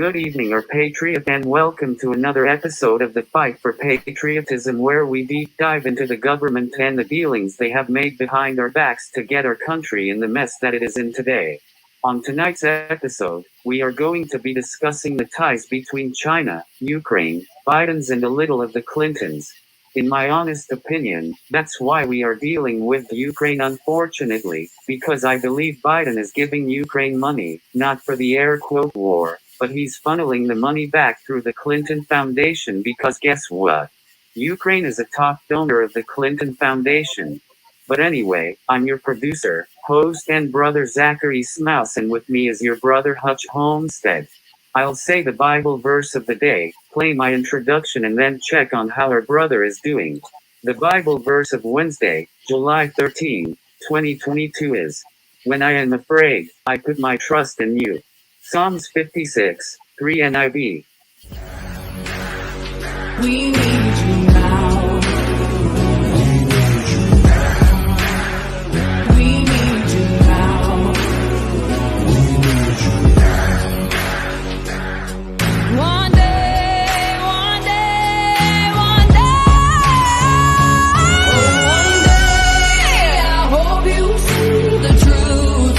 Good evening, our patriot, and welcome to another episode of the Fight for Patriotism, where we deep dive into the government and the dealings they have made behind our backs to get our country in the mess that it is in today. On tonight's episode, we are going to be discussing the ties between China, Ukraine, Biden's, and a little of the Clintons. In my honest opinion, that's why we are dealing with Ukraine, unfortunately, because I believe Biden is giving Ukraine money, not for the air quote war, but he's funneling the money back through the Clinton Foundation, because guess what? Ukraine is a top donor of the Clinton Foundation. But anyway, I'm your producer, host, and brother ▴ and with me is your brother ▏▏⅏Ⅹ. I'll say the Bible verse of the day, play my introduction, and then check on how our brother is doing. The Bible verse of Wednesday, July 13, 2022 is, "When I am afraid, I put my trust in you." Psalms 56, 3 NIV. We need you now. We need you now. One day, one day, one day, I hope you see the truth.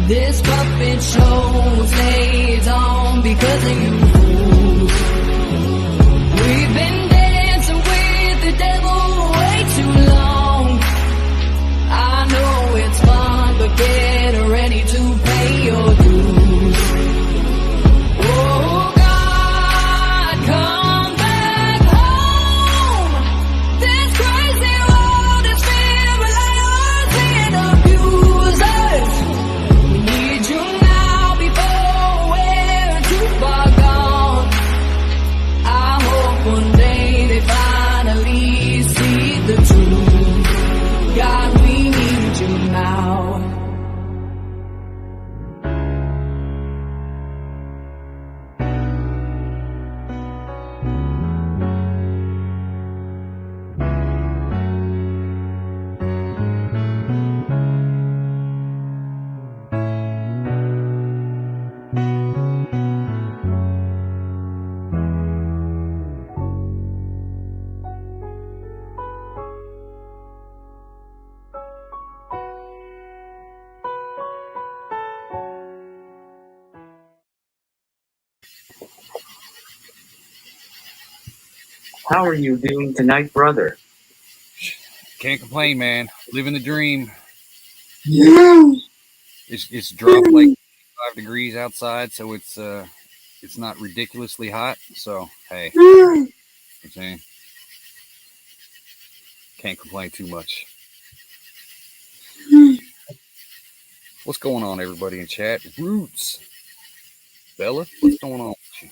This puppet show stays on because of you. We've been dancing with the devil way too long. I know it's fun, but get ready to pay your dues. Oh God, come back home. This crazy world is filled with liars and abusers. We need you now before we're too far gone. I hope one day they finally see the truth. God, we need you now. How are you doing tonight, brother? Can't complain, man. Living the dream. Yeah. It's dropped like 5 degrees outside, so it's not ridiculously hot. So hey, I'm saying can't complain too much. What's going on, everybody in chat? Roots, Bella, what's going on with you?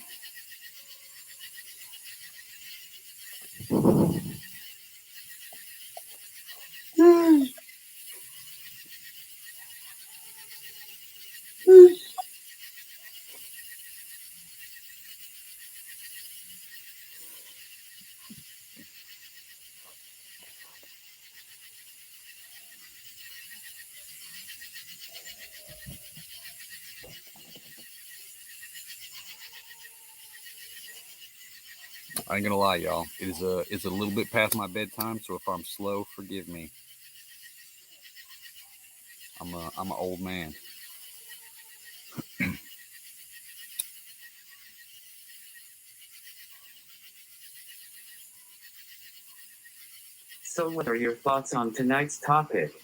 I ain't gonna lie, y'all. It's a little bit past my bedtime, so if I'm slow, forgive me. I'm an old man. So what are your thoughts on tonight's topic?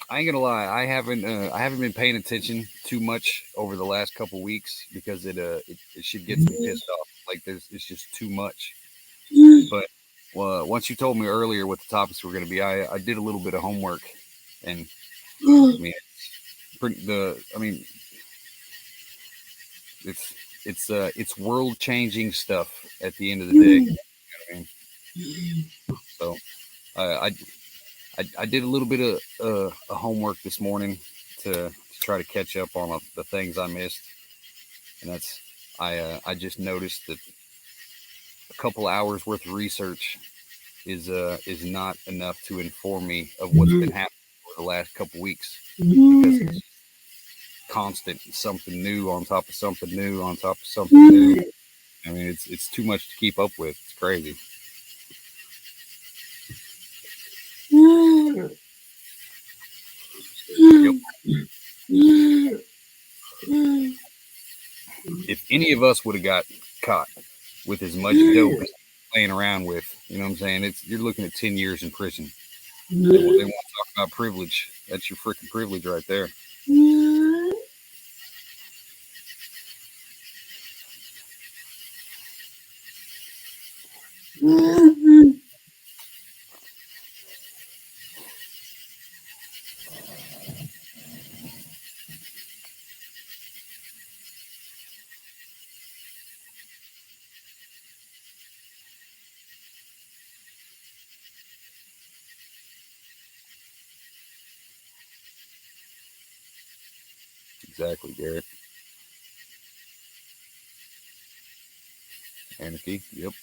I ain't gonna lie. I haven't been paying attention too much over the last couple weeks because it should get me pissed off. Like it's just too much. But once you told me earlier what the topics were gonna be, I did a little bit of homework, and I mean, it's world changing stuff at the end of the day. You know what I mean? So I did a little bit of homework this morning to try to catch up on the things I missed, and that's I just noticed that a couple hours worth of research is not enough to inform me of what's been happening for the last couple weeks, because it's constant something new on top of something new on top of something new. I mean, it's too much to keep up with. It's crazy. Yep. If any of us would have got caught with as much dope as playing around with, you know what I'm saying? You're looking at 10 years in prison. They want to talk about privilege. That's your freaking privilege right there. Exactly, Garrett. Anarchy. Yep.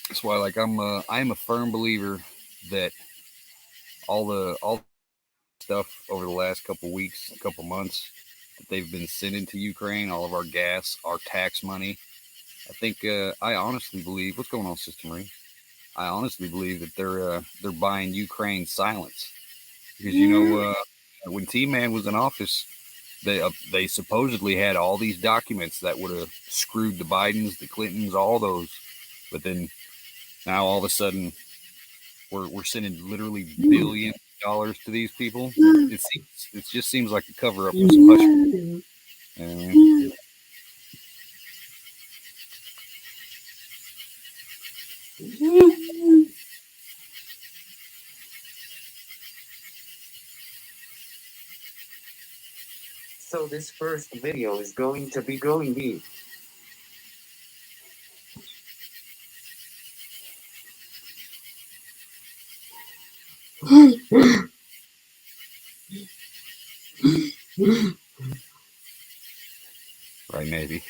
That's why, like, I'm a firm believer that all the stuff over the last couple weeks, couple months that they've been sending to Ukraine, all of our gas, our tax money. I think I honestly believe, what's going on, Sister Marie? I honestly believe that they're buying Ukraine's silence, because you know when T-Man was in office, they supposedly had all these documents that would have screwed the Bidens, the Clintons, all those, but then now all of a sudden we're sending literally billions of dollars to these people. It just seems like a cover up for some hush. So this first video is going to be going deep. Right, maybe.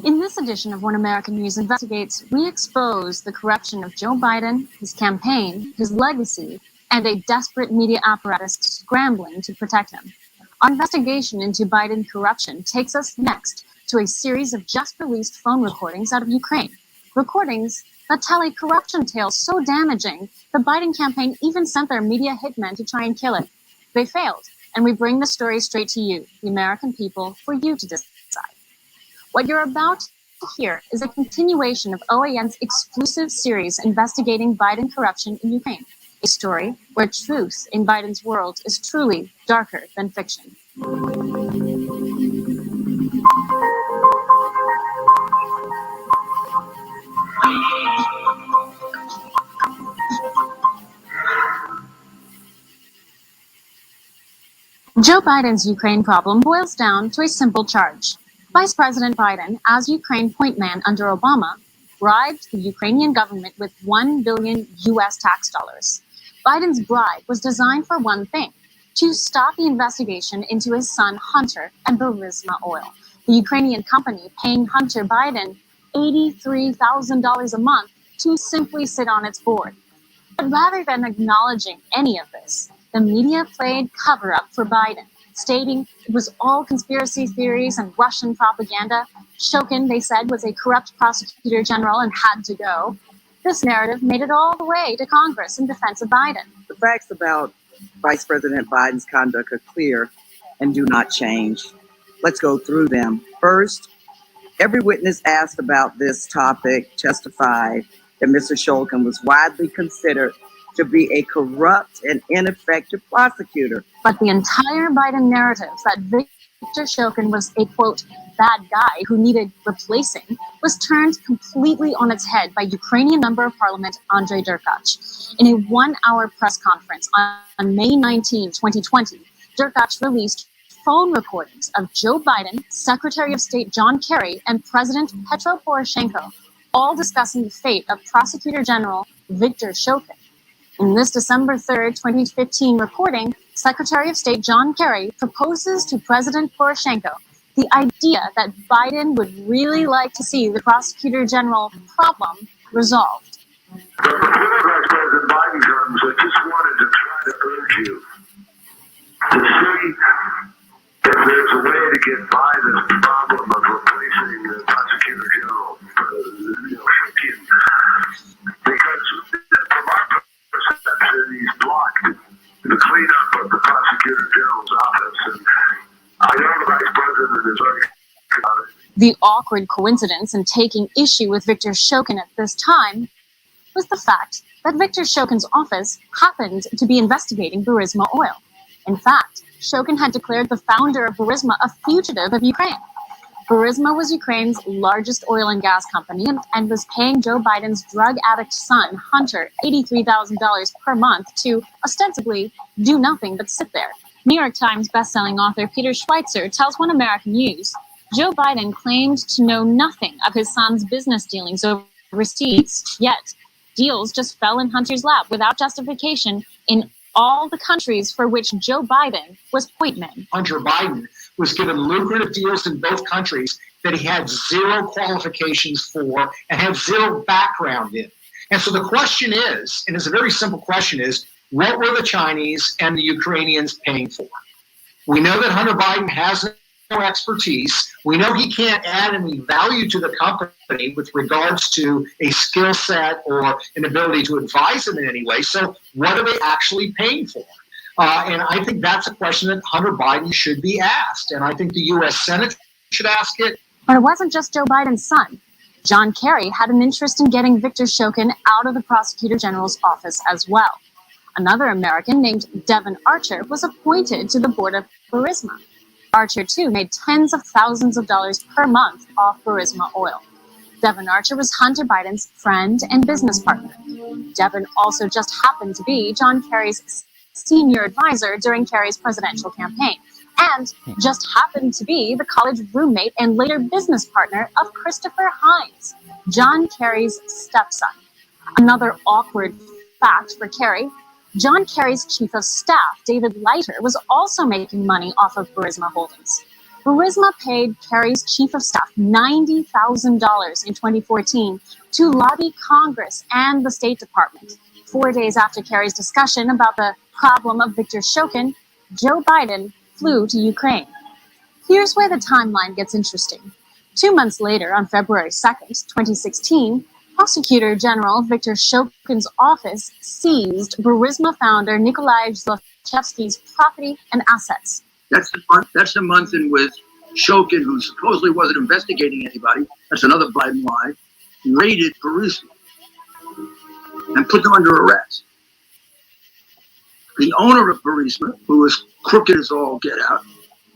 In this edition of One American News Investigates, we expose the corruption of Joe Biden, his campaign, his legacy, and a desperate media apparatus scrambling to protect him. Our investigation into Biden corruption takes us next to a series of just-released phone recordings out of Ukraine. Recordings that tell a corruption tale so damaging, the Biden campaign even sent their media hitmen to try and kill it. They failed, and we bring the story straight to you, the American people, for you to decide. What you're about to hear is a continuation of OAN's exclusive series investigating Biden corruption in Ukraine, a story where truth in Biden's world is truly darker than fiction. Joe Biden's Ukraine problem boils down to a simple charge. Vice President Biden, as Ukraine point man under Obama, bribed the Ukrainian government with $1 billion US tax dollars. Biden's bribe was designed for one thing: to stop the investigation into his son Hunter and Burisma Oil, the Ukrainian company paying Hunter Biden $83,000 a month to simply sit on its board. But rather than acknowledging any of this, the media played cover-up for Biden, stating it was all conspiracy theories and Russian propaganda. ᖏᖃ, they said, was a corrupt prosecutor general and had to go. This narrative made it all the way to Congress in defense of Biden. The facts about Vice President Biden's conduct are clear and do not change. Let's go through them. First, every witness asked about this topic testified that Mr. ᖏᖃ was widely considered to be a corrupt and ineffective prosecutor. But the entire Biden narrative that Victor ᖏᖃ was a, quote, bad guy who needed replacing was turned completely on its head by Ukrainian Member of Parliament ʀ. In a one-hour press conference on May 19, 2020, ʀ released phone recordings of Joe Biden, Secretary of State John Kerry, and President Petro Poroshenko, all discussing the fate of Prosecutor General Victor ᖏᖃ. In this December 3rd, 2015 reporting, Secretary of State John Kerry proposes to President Poroshenko the idea that Biden would really like to see the Prosecutor General problem resolved. But before Vice President Biden comes, I just wanted to try to urge you to see if there's a way to get by this problem of replacing the Prosecutor General, because from our perception, he's blocked the cleanup of the Prosecutor General's office, and I know the Vice President is very about it. The awkward coincidence in taking issue with Viktor Shokin at this time was the fact that Viktor Shokin's office happened to be investigating Burisma Oil. In fact, Shokin had declared the founder of Burisma a fugitive of Ukraine. Burisma was Ukraine's largest oil and gas company and was paying Joe Biden's drug addict son, Hunter, $83,000 per month to ostensibly do nothing but sit there. New York Times bestselling author Peter Schweitzer tells One American News, Joe Biden claimed to know nothing of his son's business dealings overseas, yet deals just fell in Hunter's lap without justification in all the countries for which Joe Biden was point man. Hunter Biden was given lucrative deals in both countries that he had zero qualifications for and had zero background in. And so the question is, and it's a very simple question, is what were the Chinese and the Ukrainians paying for? We know that Hunter Biden has no expertise. We know he can't add any value to the company with regards to a skill set or an ability to advise them in any way. So what are they actually paying for? And I think that's a question that Hunter Biden should be asked. And I think the U.S. Senate should ask it. But it wasn't just Joe Biden's son. John Kerry had an interest in getting Viktor Shokin out of the Prosecutor General's office as well. Another American named Devin Archer was appointed to the board of Burisma. Archer, too, made tens of thousands of dollars per month off Burisma Oil. Devin Archer was Hunter Biden's friend and business partner. Devin also just happened to be John Kerry's senior advisor during Kerry's presidential campaign, and just happened to be the college roommate and later business partner of Christopher Hines, John Kerry's stepson. Another awkward fact for Kerry, John Kerry's chief of staff, David Leiter, was also making money off of Burisma Holdings. Burisma paid Kerry's chief of staff $90,000 in 2014 to lobby Congress and the State Department. 4 days after Kerry's discussion about the problem of Viktor Shokin, Joe Biden flew to Ukraine. Here's where the timeline gets interesting. 2 months later, on February 2nd, 2016, Prosecutor General Viktor Shokin's office seized Burisma founder Nikolai Zlochevsky's property and assets. That's the month in which Shokin, who supposedly wasn't investigating anybody, that's another Biden lie, raided Burisma and put them under arrest. The owner of Burisma, who was crooked as all get out,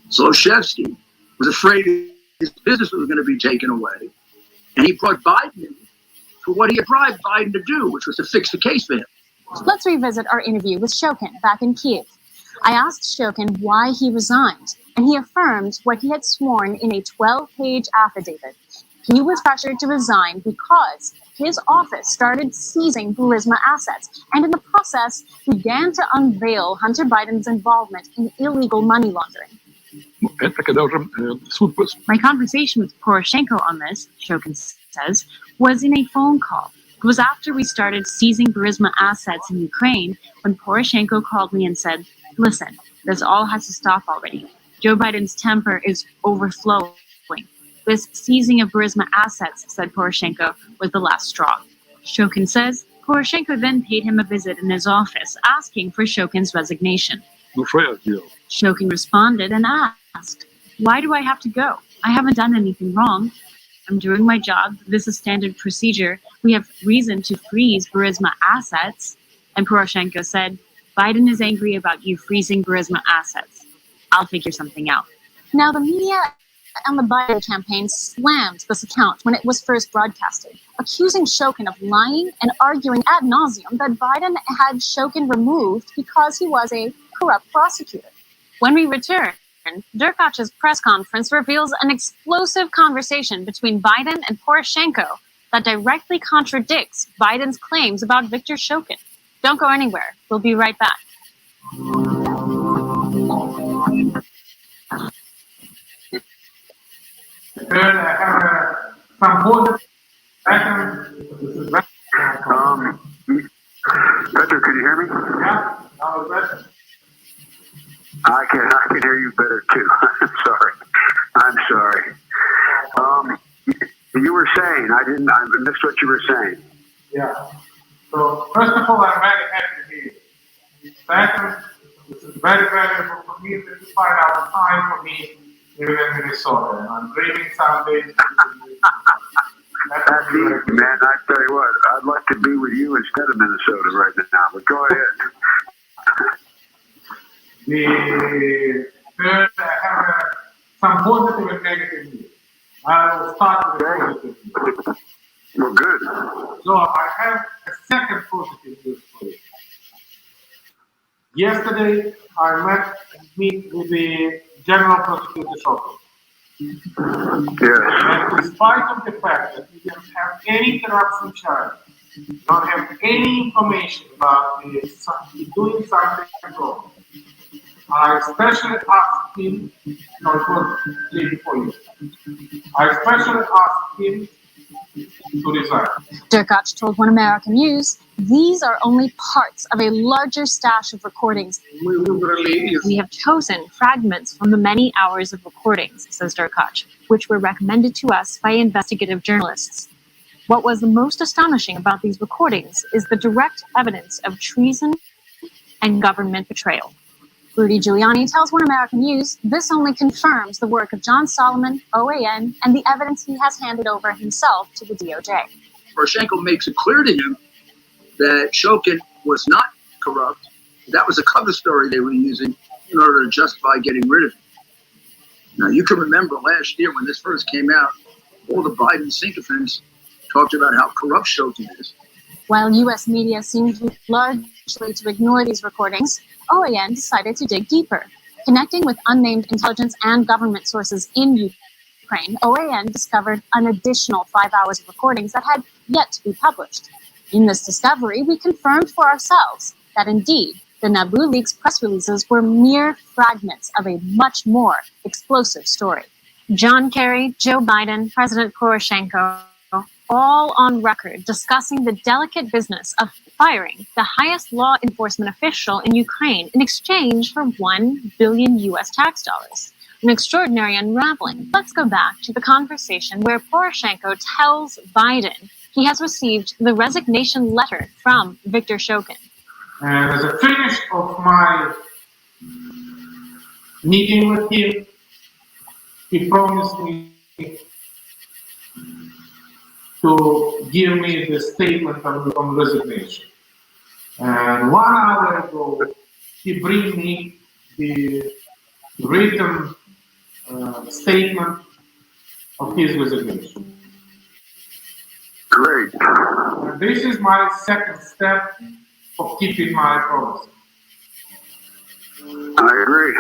Zlochevsky, was afraid his business was going to be taken away, and he brought Biden in for what he had bribed Biden to do, which was to fix the case for him. Let's revisit our interview with Shokin back in Kiev. I asked Shokin why he resigned, and he affirmed what he had sworn in a 12-page affidavit. He was pressured to resign because his office started seizing Burisma assets, and in the process began to unveil Hunter Biden's involvement in illegal money laundering. My conversation with Poroshenko on this, Shokin says, was in a phone call. It was after we started seizing Burisma assets in Ukraine when Poroshenko called me and said, listen, this all has to stop already. Joe Biden's temper is overflowing. This seizing of Burisma assets, said Poroshenko, was the last straw. Shokin says Poroshenko then paid him a visit in his office, asking for Shokin's resignation. Shokin responded and asked, why do I have to go? I haven't done anything wrong. I'm doing my job. This is standard procedure. We have reason to freeze Burisma assets. And Poroshenko said, Biden is angry about you freezing Burisma assets. I'll figure something out. Now, the media and the Biden campaign slammed this account when it was first broadcasted, accusing Shokin of lying and arguing ad nauseum that Biden had Shokin removed because he was a corrupt prosecutor. When we return, Derkach's press conference reveals an explosive conversation between Biden and Poroshenko that directly contradicts Biden's claims about Viktor Shokin. Don't go anywhere. We'll be right back. Third, I have some positive Peter, can you hear me? Yeah, now it's better. I can hear you better too. I'm sorry. You were saying, I missed what you were saying. Yeah. So first of all, I'm very happy to be here. Second, this is very valuable for me. 55 hours time for me living in Minnesota. And I'm dreaming someday. That's easy, man. I tell you what, I'd like to be with you instead of Minnesota right now. But go ahead. The third, I have some positive and negative news. I will start with the positive news. Well, good. So I have a second positive news for you. Yesterday, I meet with the General Prosecutor Shockley. Yes. And despite of the fact that we don't have any corruption charge, don't have any information about doing something wrong, I especially asked him, no, it was before you. I especially asked him to resign. ģ told One American News, these are only parts of a larger stash of recordings. We have chosen fragments from the many hours of recordings, says ģ, which were recommended to us by investigative journalists. What was the most astonishing about these recordings is the direct evidence of treason and government betrayal. Rudy Giuliani tells One American News this only confirms the work of John Solomon, OAN, and the evidence he has handed over himself to the DOJ. Poroshenko makes it clear to him that Shokin was not corrupt. That was a cover story they were using in order to justify getting rid of him. Now, you can remember last year when this first came out, all the Biden sycophants talked about how corrupt Shokin is. While U.S. media seemed largely to ignore these recordings, OAN decided to dig deeper. Connecting with unnamed intelligence and government sources in Ukraine, OAN discovered an additional 5 hours of recordings that had yet to be published. In this discovery, we confirmed for ourselves that indeed, the Nabu Leaks press releases were mere fragments of a much more explosive story. John Kerry, Joe Biden, President Poroshenko, all on record discussing the delicate business of firing the highest law enforcement official in Ukraine in exchange for $1 billion US tax dollars. An extraordinary unraveling. Let's go back to the conversation where Poroshenko tells Biden he has received the resignation letter from Viktor Shokin. And as a finish of my meeting with him, he promised me to give me the statement on resignation. And 1 hour ago, he bring me the written statement of his resignation. Great. And this is my second step of keeping my promise. I agree.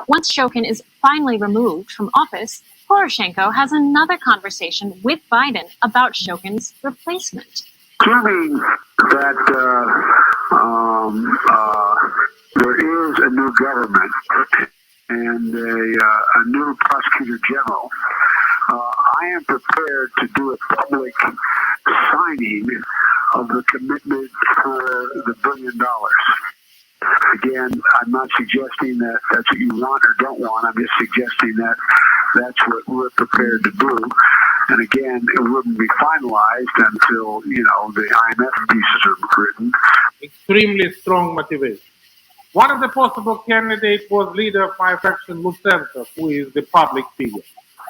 Once Shokin is finally removed from office, Poroshenko has another conversation with Biden about Shokin's replacement. Assuming that there is a new government and a new prosecutor general, I am prepared to do a public signing of the commitment for the $1 billion. Again, I'm not suggesting that that's what you want or don't want. I'm just suggesting that that's what we're prepared to do. And again, it wouldn't be finalized until, the IMF pieces are written. Extremely strong motivation. One of the possible candidates was leader of my faction, Lutsenko, who is the public figure.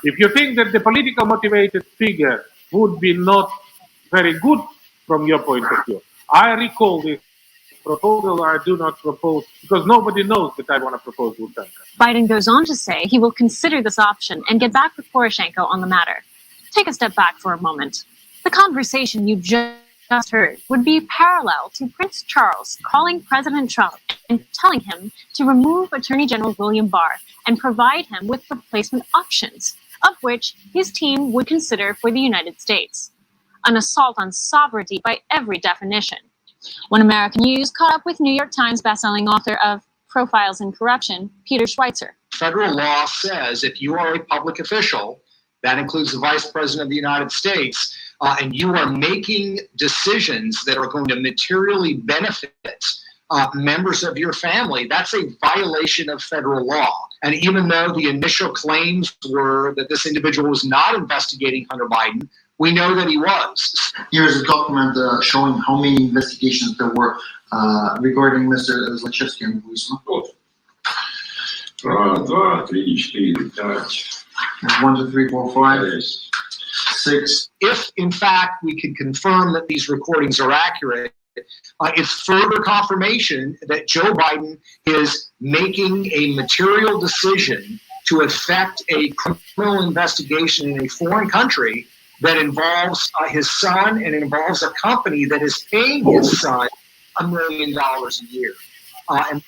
If you think that the political motivated figure would be not very good from your point of view, I recall this proposal. I do not propose because nobody knows that I want to propose Lutsenko. Biden goes on to say he will consider this option and get back with Poroshenko on the matter. Take a step back for a moment. The conversation you just heard would be parallel to Prince Charles calling President Trump and telling him to remove Attorney General William Barr and provide him with replacement options, of which his team would consider for the United States. An assault on sovereignty by every definition. One American News caught up with New York Times bestselling author of Profiles in Corruption, Peter Schweitzer. Federal law says if you are a public official, that includes the Vice President of the United States, and you are making decisions that are going to materially benefit members of your family, that's a violation of federal law. And even though the initial claims were that this individual was not investigating Hunter Biden, we know that he was. Here's a document showing how many investigations there were regarding Mr. ᖏ and Burisma. 1, 2, 3, 4, 5. 1, 2, 3, 4, 5, 6. If, in fact, we can confirm that these recordings are accurate, it's further confirmation that Joe Biden is making a material decision to effect a criminal investigation in a foreign country that involves his son, and it involves a company that is paying his son $1 million a year. And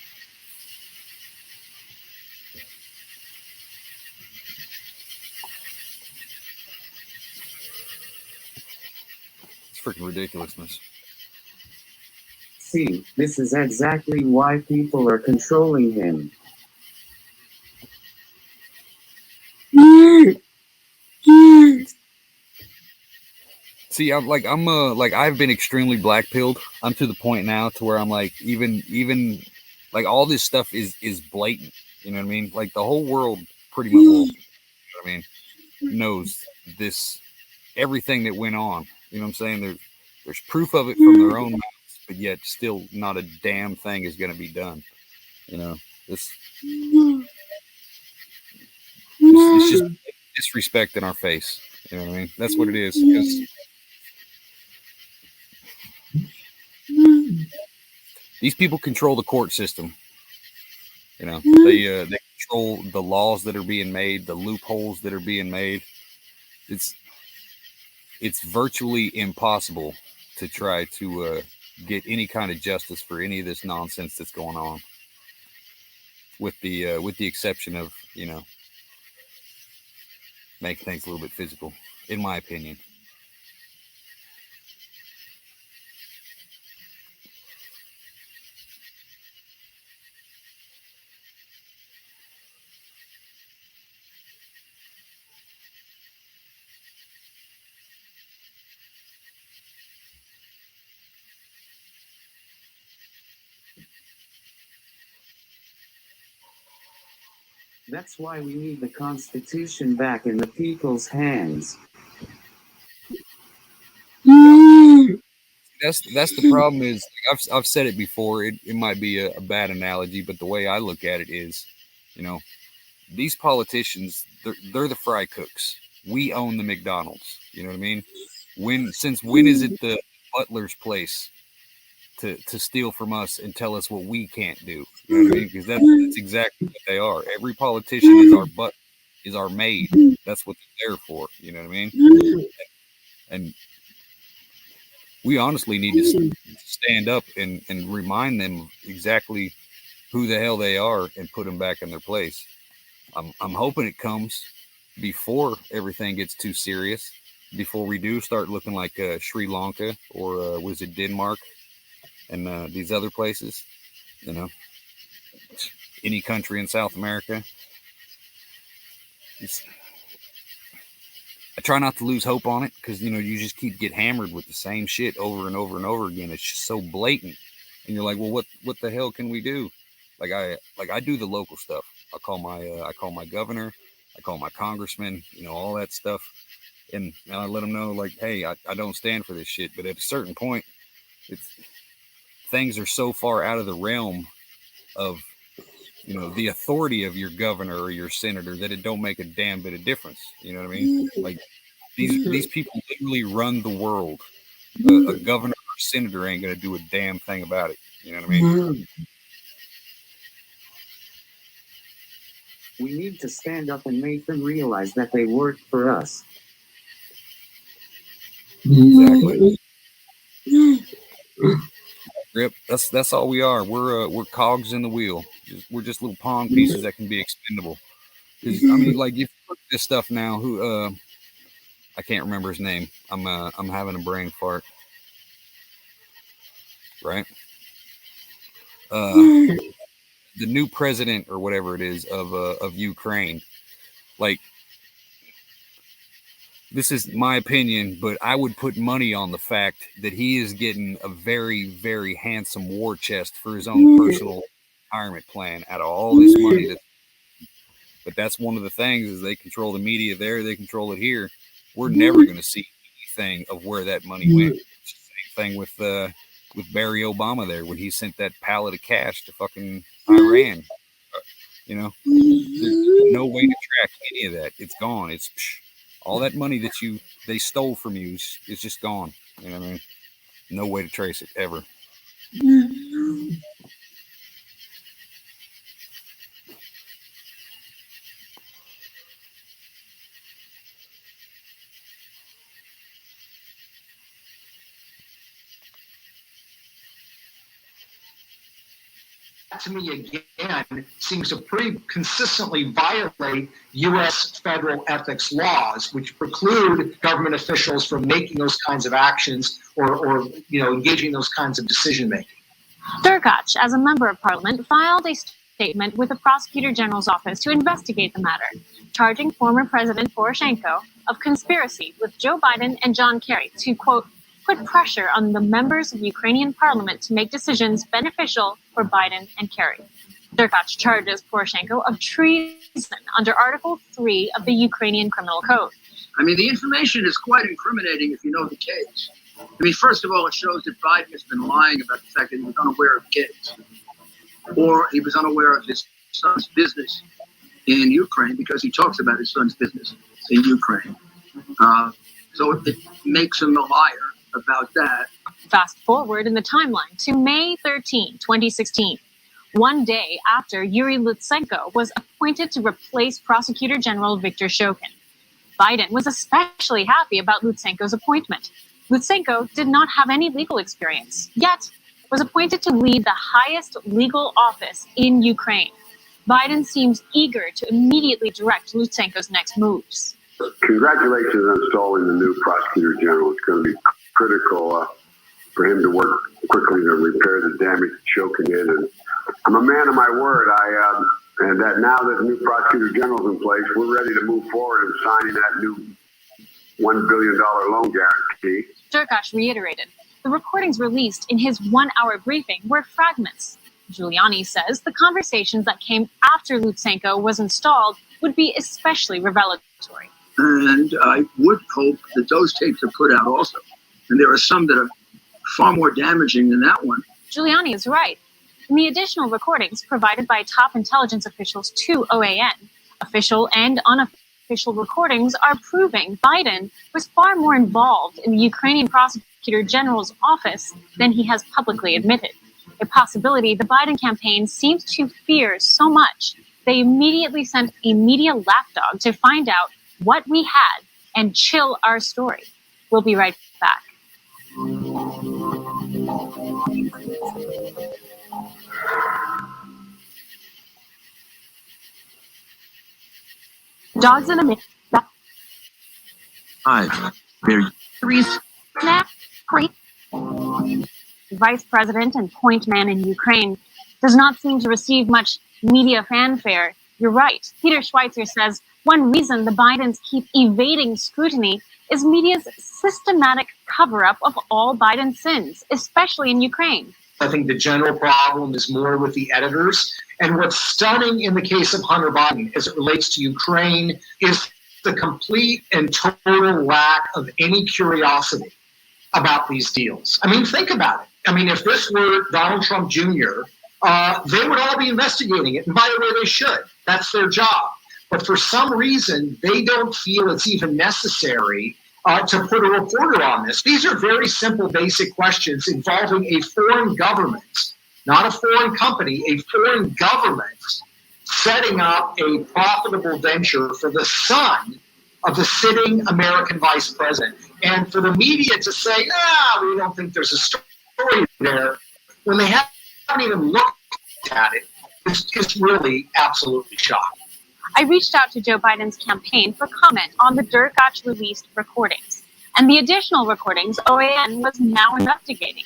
it's freaking ridiculousness. See, this is exactly why people are controlling him. See, I've been extremely black-pilled. I'm to the point now to where I'm like, even like all this stuff is blatant. You know what I mean? Like the whole world pretty much, you know what I mean, knows this, everything that went on. You know what I'm saying? There's proof of it from their own mouths, but yet still not a damn thing is going to be done. You know, it's just disrespect in our face. You know what I mean? That's what it is. These people control the court system. You know, they control the laws that are being made, the loopholes that are being made. It's virtually impossible to try to get any kind of justice for any of this nonsense that's going on, with the exception of, you know, make things a little bit physical, in my opinion. That's why we need the Constitution back in the people's hands. That's the problem is, I've said it before, it might be a bad analogy, but the way I look at it is, you know, these politicians, they're the fry cooks. We own the McDonald's. You know what I mean? Since when is it the butler's place to steal from us and tell us what we can't do? You know what I mean? Because that's exactly what they are. Every politician is our maid. That's what they're there for. You know what I mean? And we honestly need to stand up and remind them exactly who the hell they are and put them back in their place. I'm hoping it comes before everything gets too serious, before we do start looking like Sri Lanka or was it Denmark and these other places, you know, any country in South America. I try not to lose hope on it because, you know, you just get hammered with the same shit over and over and over again. It's just so blatant, and you're like, well, what the hell can we do? Like I do the local stuff. I call my governor, I call my congressman, you know, all that stuff, and I let them know, like, hey, I don't stand for this shit. But at a certain point, things are so far out of the realm of, you know, the authority of your governor or your senator that it don't make a damn bit of difference. You know what I mean? Like these people literally run the world. A governor or senator ain't gonna do a damn thing about it. You know what I mean? We need to stand up and make them realize that they work for us. Exactly. Rip, that's all we are. We're cogs in the wheel. We're just little pawn pieces that can be expendable. I mean, like, if you look at this stuff now, who I can't remember his name. I'm having a brain fart. right? The new president or whatever it is of Ukraine, like, this is my opinion, but I would put money on the fact that he is getting a very, very handsome war chest for his own personal retirement plan out of all this money. But that's one of the things, is they control the media there, they control it here. We're never going to see anything of where that money went. It's the same thing with Barry Obama there, when he sent that pallet of cash to fucking Iran. You know, there's no way to track any of that. It's gone. It's all that money that they stole from you is just gone. You know what I mean? No way to trace it ever. To me, again, seems to pretty consistently violate U.S. federal ethics laws, which preclude government officials from making those kinds of actions or engaging those kinds of decision making. ģ, as a member of parliament, filed a statement with the Prosecutor General's office to investigate the matter, charging former President Poroshenko of conspiracy with Joe Biden and John Kerry to, quote, put pressure on the members of Ukrainian parliament to make decisions beneficial for Biden and Kerry. ģ charges Poroshenko of treason under Article 3 of the Ukrainian Criminal Code. I mean, the information is quite incriminating if you know the case. I mean, first of all, it shows that Biden has been lying about the fact that he was unaware of kids, or he was unaware of his son's business in Ukraine, because he talks about his son's business in Ukraine. So it makes him a liar about that. Fast forward in the timeline to May 13, 2016, one day after Yuri Lutsenko was appointed to replace Prosecutor General Viktor Shokin. Biden was especially happy about Lutsenko's appointment. Lutsenko did not have any legal experience, yet was appointed to lead the highest legal office in Ukraine. Biden seems eager to immediately direct Lutsenko's next moves. Congratulations on installing the new Prosecutor General. It's going to be critical for him to work quickly to repair the damage that Shokin did. And I'm a man of my word. And that now that the new Prosecutor General is in place, we're ready to move forward in signing that new $1 billion loan guarantee. ģ reiterated the recordings released in his 1-hour briefing were fragments. Giuliani says the conversations that came after Lutsenko was installed would be especially revelatory. And I would hope that those tapes are put out also. And there are some that are far more damaging than that one. Giuliani is right. In the additional recordings provided by top intelligence officials to OAN, official and unofficial recordings are proving Biden was far more involved in the Ukrainian Prosecutor General's office than he has publicly admitted. A possibility the Biden campaign seems to fear so much, they immediately sent a media lapdog to find out what we had and chill our story. We'll be right back. Dogs in a minute. Hi. Very. Vice President and point man in Ukraine does not seem to receive much media fanfare. You're right. Peter Schweitzer says one reason the Bidens keep evading scrutiny is media's systematic cover-up of all Biden's sins, especially in Ukraine. I think the general problem is more with the editors. And what's stunning in the case of Hunter Biden as it relates to Ukraine is the complete and total lack of any curiosity about these deals. I mean, think about it. I mean, if this were Donald Trump Jr., they would all be investigating it. And by the way, they should. That's their job. But for some reason, they don't feel it's even necessary to put a reporter on this. These are very simple, basic questions involving a foreign government, not a foreign company, a foreign government setting up a profitable venture for the son of the sitting American vice president. And for the media to say, we don't think there's a story there, when they haven't even looked at it, it's really absolutely shocking. I reached out to Joe Biden's campaign for comment on the ģ released recordings and the additional recordings OAN was now investigating.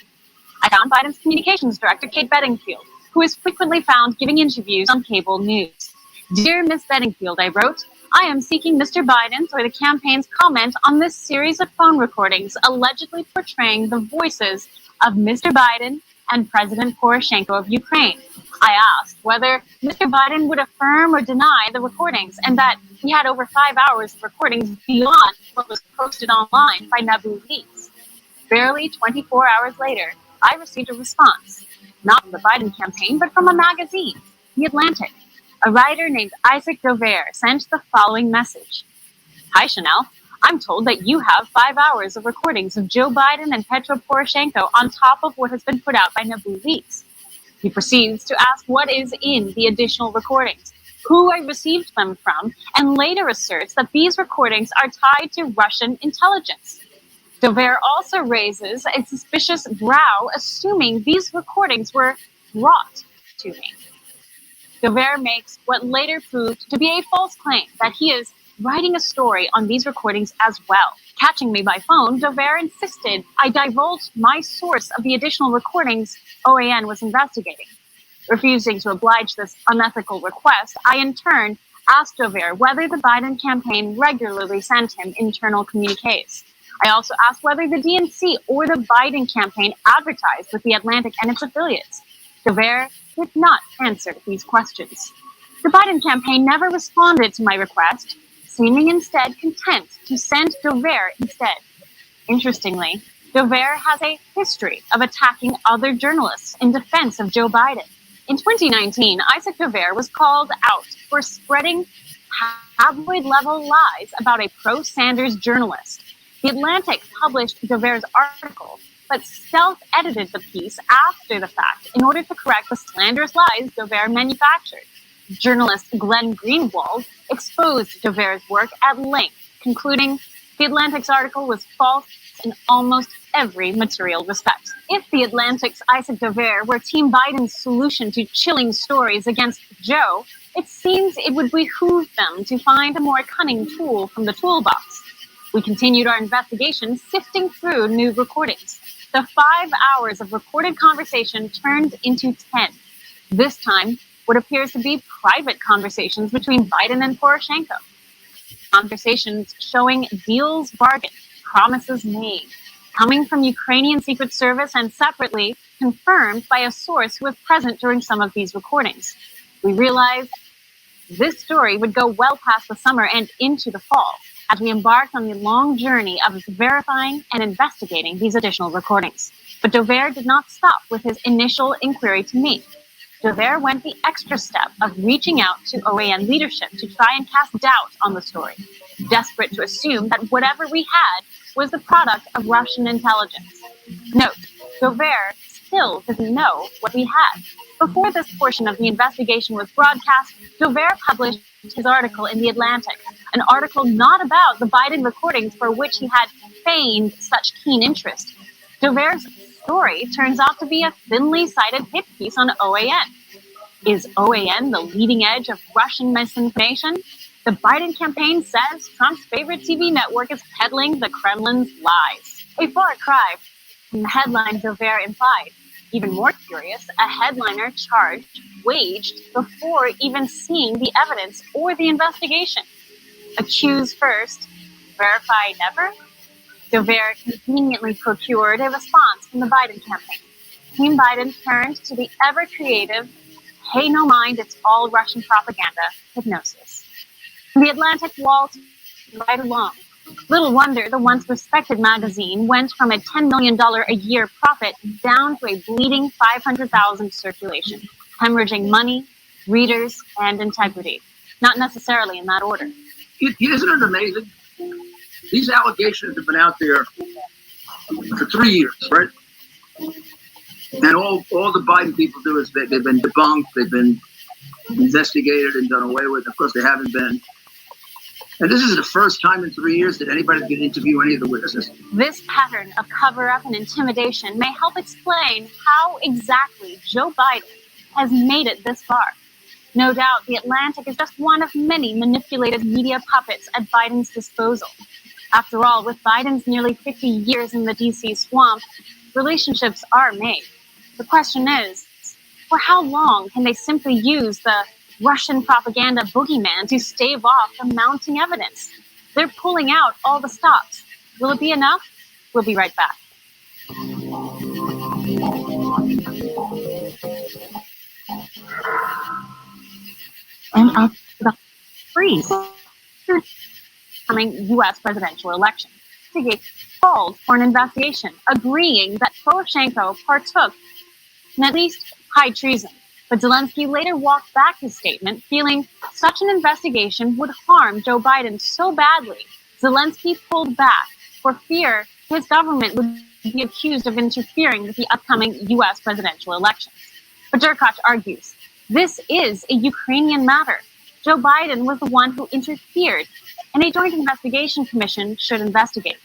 I found Biden's communications director, Kate Bedingfield, who is frequently found giving interviews on cable news. Dear Ms. Bedingfield, I wrote, I am seeking Mr. Biden's or the campaign's comment on this series of phone recordings allegedly portraying the voices of Mr. Biden and President Poroshenko of Ukraine. I asked whether Mr. Biden would affirm or deny the recordings and that we had over 5 hours of recordings beyond what was posted online by Nabu Leaks. Barely 24 hours later, I received a response, not from the Biden campaign, but from a magazine, The Atlantic. A writer named ᖃᖏᷖᵉ sent the following message. Hi, Chanel. I'm told that you have 5 hours of recordings of Joe Biden and Petro Poroshenko on top of what has been put out by Nabu Leaks. He proceeds to ask what is in the additional recordings, who I received them from, and later asserts that these recordings are tied to Russian intelligence. ᖃᷖᵉ also raises a suspicious brow, assuming these recordings were brought to me. ᖃᷖᵉ makes what later proved to be a false claim that he is writing a story on these recordings as well. Catching me by phone, ᖃᷖᵉ insisted I divulged my source of the additional recordings OAN was investigating. Refusing to oblige this unethical request, I in turn asked ᖃᷖᵉ whether the Biden campaign regularly sent him internal communiques. I also asked whether the DNC or the Biden campaign advertised with The Atlantic and its affiliates. ᖃᷖᵉ did not answer these questions. The Biden campaign never responded to my request, seeming instead content to send ᖃᷖᵉ instead. Interestingly, ᖃᷖᵉ has a history of attacking other journalists in defense of Joe Biden. In 2019, ᖃ᷏ᷖᵉ was called out for spreading tabloid-level lies about a pro-Sanders journalist. The Atlantic published ᖃᷖᵉ's article, but stealth-edited the piece after the fact in order to correct the slanderous lies ᖃᷖᵉ manufactured. Journalist Glenn Greenwald exposed ᖃᷖᵉ's work at length, concluding The Atlantic's article was false in almost every material respect. If The Atlantic's ᖃ᷏ᷖᵉ were Team Biden's solution to chilling stories against Joe, it seems it would behoove them to find a more cunning tool from the toolbox. We continued our investigation, sifting through new recordings. The 5 hours of recorded conversation turned into 10. This time, what appears to be private conversations between Biden and Poroshenko. Conversations showing deals bargained, promises made, coming from Ukrainian Secret Service and separately confirmed by a source who was present during some of these recordings. We realized this story would go well past the summer and into the fall, as we embarked on the long journey of verifying and investigating these additional recordings. But ᖃᷖᵉ did not stop with his initial inquiry to me. ᖃᷖᵉ went the extra step of reaching out to OAN leadership to try and cast doubt on the story, desperate to assume that whatever we had was the product of Russian intelligence. Note, ᖃᷖᵉ still didn't know what we had. Before this portion of the investigation was broadcast, ᖃᷖᵉ published his article in The Atlantic, an article not about the Biden recordings for which he had feigned such keen interest. ᖃᷖᵉ's story turns out to be a thinly cited hit piece on OAN. Is OAN the leading edge of Russian misinformation? The Biden campaign says Trump's favorite TV network is peddling the Kremlin's lies. A far cry from the headline ᖃᷖᵉ implied. Even more curious, a headliner charged, waged before even seeing the evidence or the investigation. Accuse first, verify never? ᖃᷖᵉ conveniently procured a response from the Biden campaign. Team Biden turned to the ever-creative, pay no mind, it's all Russian propaganda hypnosis. The Atlantic waltzed right along. Little wonder the once respected magazine went from a $10 million a year profit down to a bleeding 500,000 circulation, hemorrhaging money, readers, and integrity. Not necessarily in that order. Isn't it amazing? These allegations have been out there for 3 years, right? And all the Biden people do is they've been debunked, they've been investigated and done away with. Of course, they haven't been. And this is the first time in 3 years that anybody's going to interview any of the witnesses. This pattern of cover-up and intimidation may help explain how exactly Joe Biden has made it this far. No doubt, The Atlantic is just one of many manipulated media puppets at Biden's disposal. After all, with Biden's nearly 50 years in the D.C. swamp, relationships are made. The question is, for how long can they simply use the Russian propaganda boogeyman to stave off the mounting evidence? They're pulling out all the stops. Will it be enough? We'll be right back. And up the freeze coming U.S. presidential election. He called for an investigation, agreeing that Poroshenko partook in at least high treason. But Zelensky later walked back his statement, feeling such an investigation would harm Joe Biden so badly. Zelensky pulled back for fear his government would be accused of interfering with the upcoming U.S. presidential elections. But ģ argues, this is a Ukrainian matter. Joe Biden was the one who interfered, and a joint investigation commission should investigate.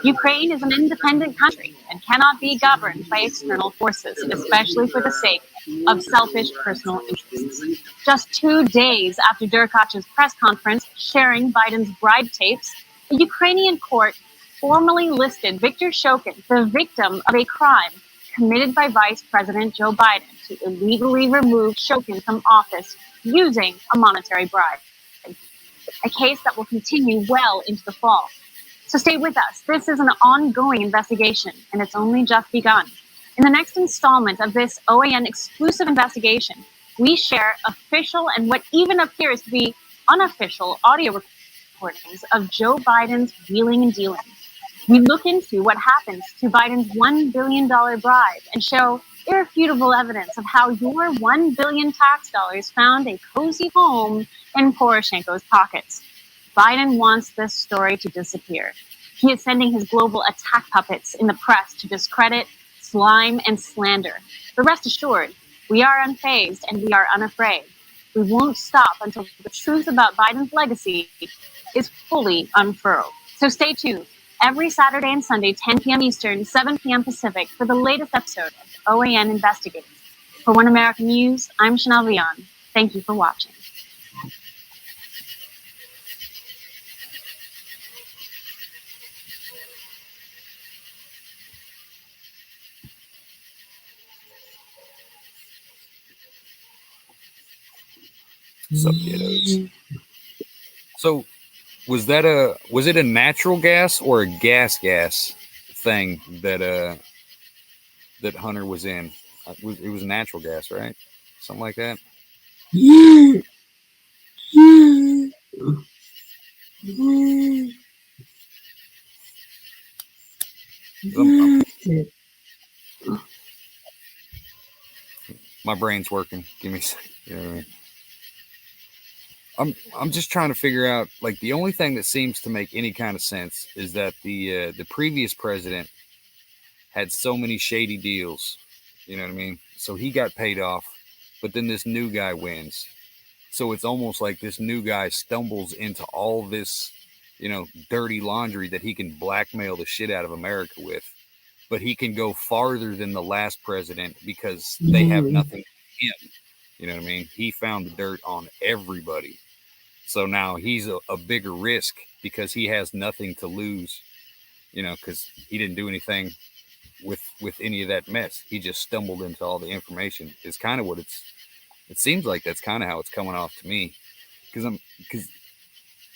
Ukraine is an independent country and cannot be governed by external forces, especially for the sake of selfish personal interests. Just 2 days after ģ press conference sharing Biden's bribe tapes, a Ukrainian court formally listed Viktor Shokin, the victim of a crime committed by Vice President Joe Biden to illegally remove Shokin from office using a monetary bribe. A case that will continue well into the fall. So stay with us. This is an ongoing investigation, and it's only just begun. In the next installment of this OAN exclusive investigation, we share official and what even appears to be unofficial audio recordings of Joe Biden's wheeling and dealing. We look into what happens to Biden's $1 billion bribe and show irrefutable evidence of how your $1 billion tax dollars found a cozy home in Poroshenko's pockets. Biden wants this story to disappear. He is sending his global attack puppets in the press to discredit, slime, and slander. But rest assured, we are unfazed and we are unafraid. We won't stop until the truth about Biden's legacy is fully unfurled. So stay tuned every Saturday and Sunday, 10 p.m. Eastern, 7 p.m. Pacific, for the latest episode of OAN Investigates. For One American News, I'm Chanel Leon. Thank you for watching. Sup, kiddos? So, was it a natural gas or a gas thing that that Hunter was in? It was natural gas, right? Something like that. My brain's working. Give me a second. You know what I mean? I'm just trying to figure out, like, the only thing that seems to make any kind of sense is that the previous president had so many shady deals, you know what I mean? So he got paid off, but then this new guy wins. So it's almost like this new guy stumbles into all this, you know, dirty laundry that he can blackmail the shit out of America with. But he can go farther than the last president because they have nothing in him. You know what I mean? He found the dirt on everybody. So now he's a bigger risk because he has nothing to lose, you know, because he didn't do anything with any of that mess. He just stumbled into all the information. It's kind of what it seems like. That's kind of how it's coming off to me, because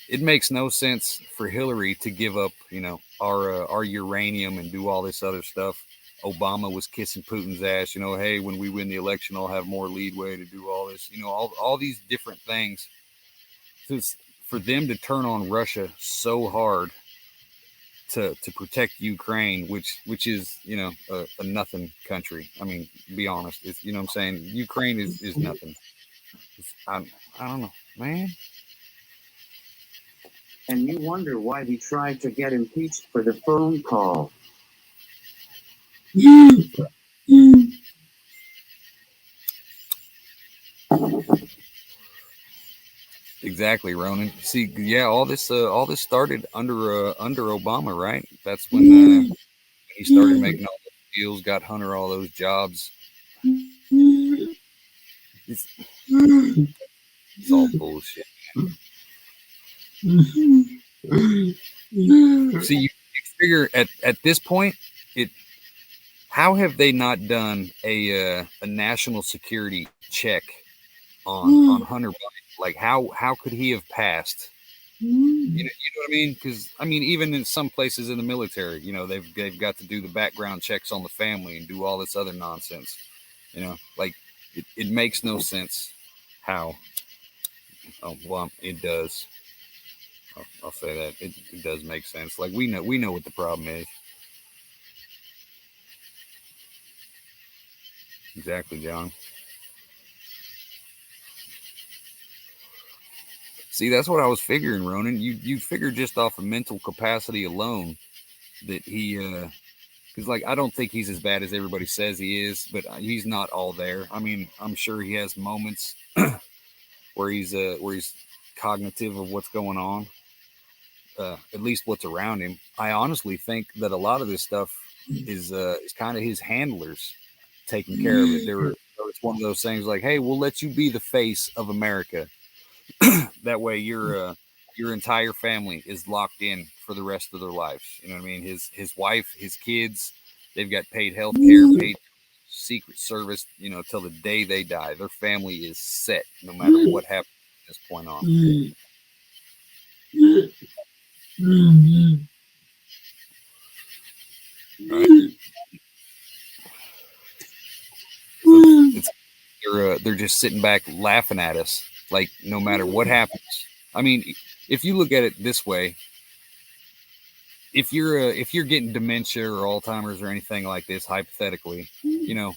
it makes no sense for Hillary to give up, you know, our uranium and do all this other stuff. Obama was kissing Putin's ass, you know, hey, when we win the election, I'll have more leadway to do all this, you know, all these different things. Just for them to turn on Russia so hard to protect Ukraine, which is, you know, a nothing country. I mean, be honest, it's, you know what I'm saying? Ukraine is nothing. I don't know, man. And you wonder why he tried to get impeached for the phone call. Exactly, Ronan. See, yeah, all this started under Obama, right? That's when he started making all those deals, got Hunter all those jobs. It's all bullshit. See, you figure at this point, how have they not done a national security check on Hunter Biden? Like, how could he have passed? You know what I mean? Because I mean, even in some places in the military, you know, they've got to do the background checks on the family and do all this other nonsense. You know, like it makes no sense how. Oh well, it does. I'll say that it does make sense. Like we know what the problem is. Exactly, John. See, that's what I was figuring, Ronan. You figure just off of mental capacity alone that he, because like I don't think he's as bad as everybody says he is, but he's not all there. I mean, I'm sure he has moments where he's cognitive of what's going on, at least what's around him. I honestly think that a lot of this stuff is kind of his handlers taking care of it. It's one of those things like, hey, we'll let you be the face of America. That way your entire family is locked in for the rest of their lives. You know what I mean? His wife, his kids, they've got paid health care, paid Secret Service, you know, till the day they die. Their family is set no matter what happens from this point on. Right. They're just sitting back laughing at us, like no matter what happens. I mean, if you look at it this way, if you're getting dementia or Alzheimer's or anything like this, hypothetically, you know,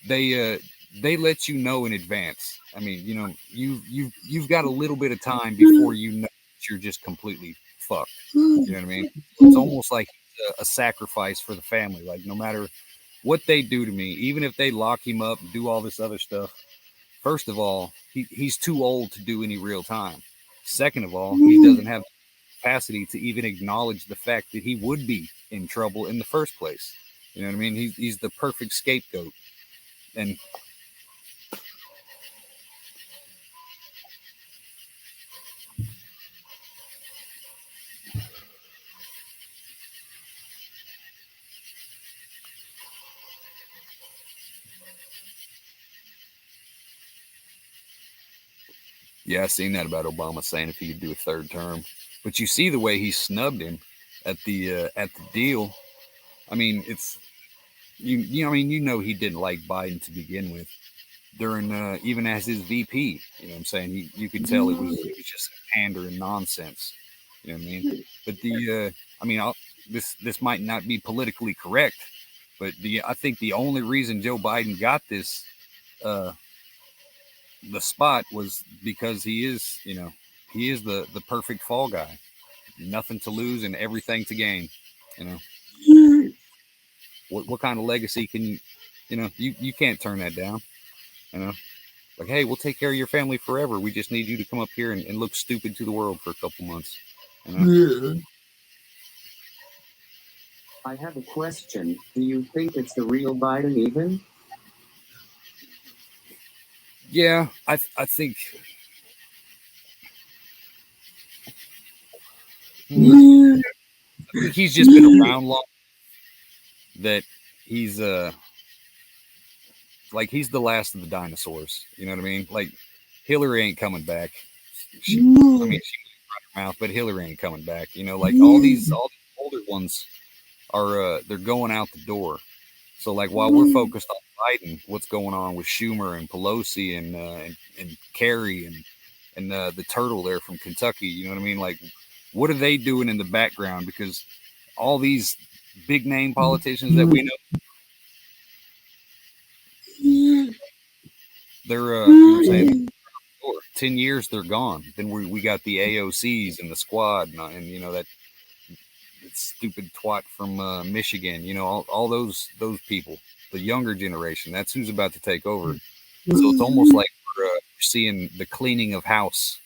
they let you know in advance. I mean, you know, you've got a little bit of time before you know that you're just completely fucked. You know what I mean? It's almost like a sacrifice for the family. Like no matter what they do to me, even if they lock him up and do all this other stuff, first of all, he's too old to do any real time. Second of all, he doesn't have the capacity to even acknowledge the fact that he would be in trouble in the first place. You know what I mean? He's the perfect scapegoat. And yeah, I seen that about Obama saying if he could do a third term. But you see the way he snubbed him at the deal. I mean, it's you know, I mean, you know, he didn't like Biden to begin with. During even as his VP, you know what I'm saying? You could tell it was just pandering nonsense. You know what I mean? But I mean, this might not be politically correct, but I think the only reason Joe Biden got this the spot was because he is, you know, he is the perfect fall guy. Nothing to lose and everything to gain. You know, what kind of legacy can you know, you can't turn that down. You know, like, hey, we'll take care of your family forever. We just need you to come up here and look stupid to the world for a couple months. You know? I have a question. Do you think it's the real Biden even? Yeah, I think. I think he's just been around long. That he's like he's the last of the dinosaurs. You know what I mean? Like Hillary ain't coming back. I mean, she run her mouth, but Hillary ain't coming back. You know, like all these older ones are they're going out the door. So like while we're focused on Biden, what's going on with Schumer and Pelosi and Kerry and the turtle there from Kentucky? You know what I mean? Like, what are they doing in the background? Because all these big name politicians that we know, they're you know what I'm saying, 10 years they're gone. Then we got the AOCs and the squad and you know that stupid twat from Michigan. You know all those people, the younger generation. That's who's about to take over. So it's almost like we're seeing the cleaning of house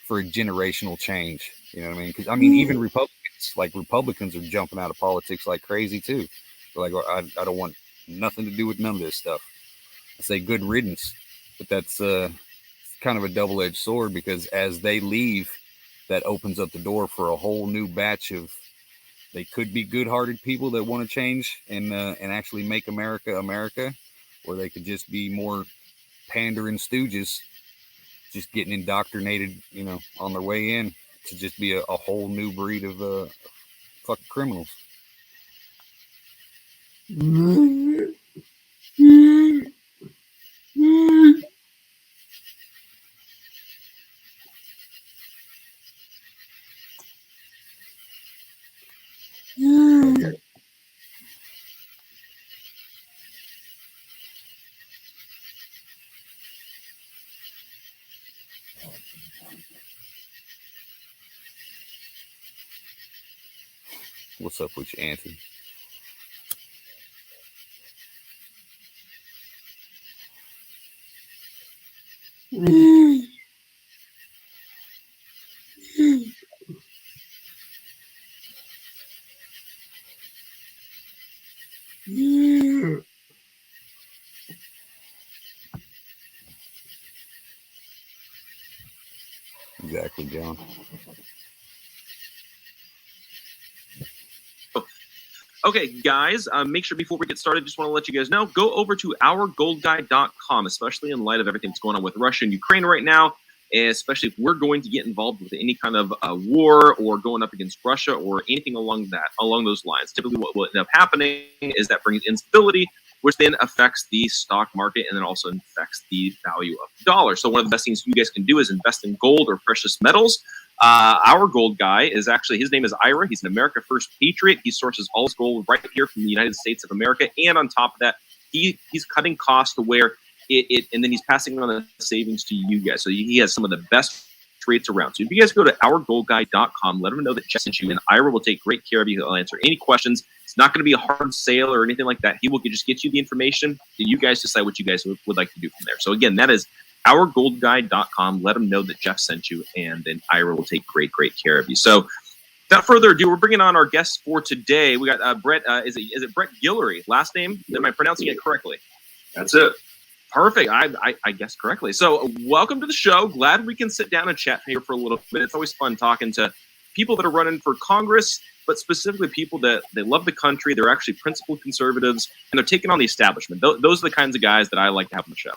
for a generational change. You know what I mean? Because I mean, even Republicans are jumping out of politics like crazy too. They're like, I don't want nothing to do with none of this stuff. I say good riddance, but that's kind of a double-edged sword because as they leave, that opens up the door for a whole new batch of They could be good-hearted people that want to change and actually make America America, or they could just be more pandering stooges, just getting indoctrinated, on their way in to just be a whole new breed of fucking criminals. What's up with you, Auntie? Exactly, John. Okay, guys, make sure before we get started, just want to let you guys know, go over to ourgoldguy.com, especially in light of everything that's going on with Russia and Ukraine right now, and especially if we're going to get involved with any kind of war or going up against Russia or anything along those lines. Typically what will end up happening is that brings instability, which then affects the stock market and then also affects the value of the dollar. So one of the best things you guys can do is invest in gold or precious metals. Our gold guy is actually, his name is Ira. He's an America First Patriot. He sources all his gold right here from the United States of America. And on top of that, he's cutting costs to where and then he's passing on the savings to you guys. So he has some of the best rates around. So if you guys go to ourgoldguy.com, let him know that Jeff sent you, and Ira will take great care of you. He'll answer any questions. It's not going to be a hard sale or anything like that. He will just get you the information, and you guys decide what you guys would like to do from there. So again, that is ourgoldguy.com. Let them know that Jeff sent you, and then Ira will take great care of you. So without further ado, we're bringing on our guests for today. We got Brett. Is it Brett ▼ last name? Am I pronouncing it correctly? That's it. Perfect. I guessed correctly. So welcome to the show. Glad we can sit down and chat here for a little bit. It's always fun talking to people that are running for Congress, but specifically people that they love the country. They're actually principled conservatives, and they're taking on the establishment. Those are the kinds of guys that I like to have on the show.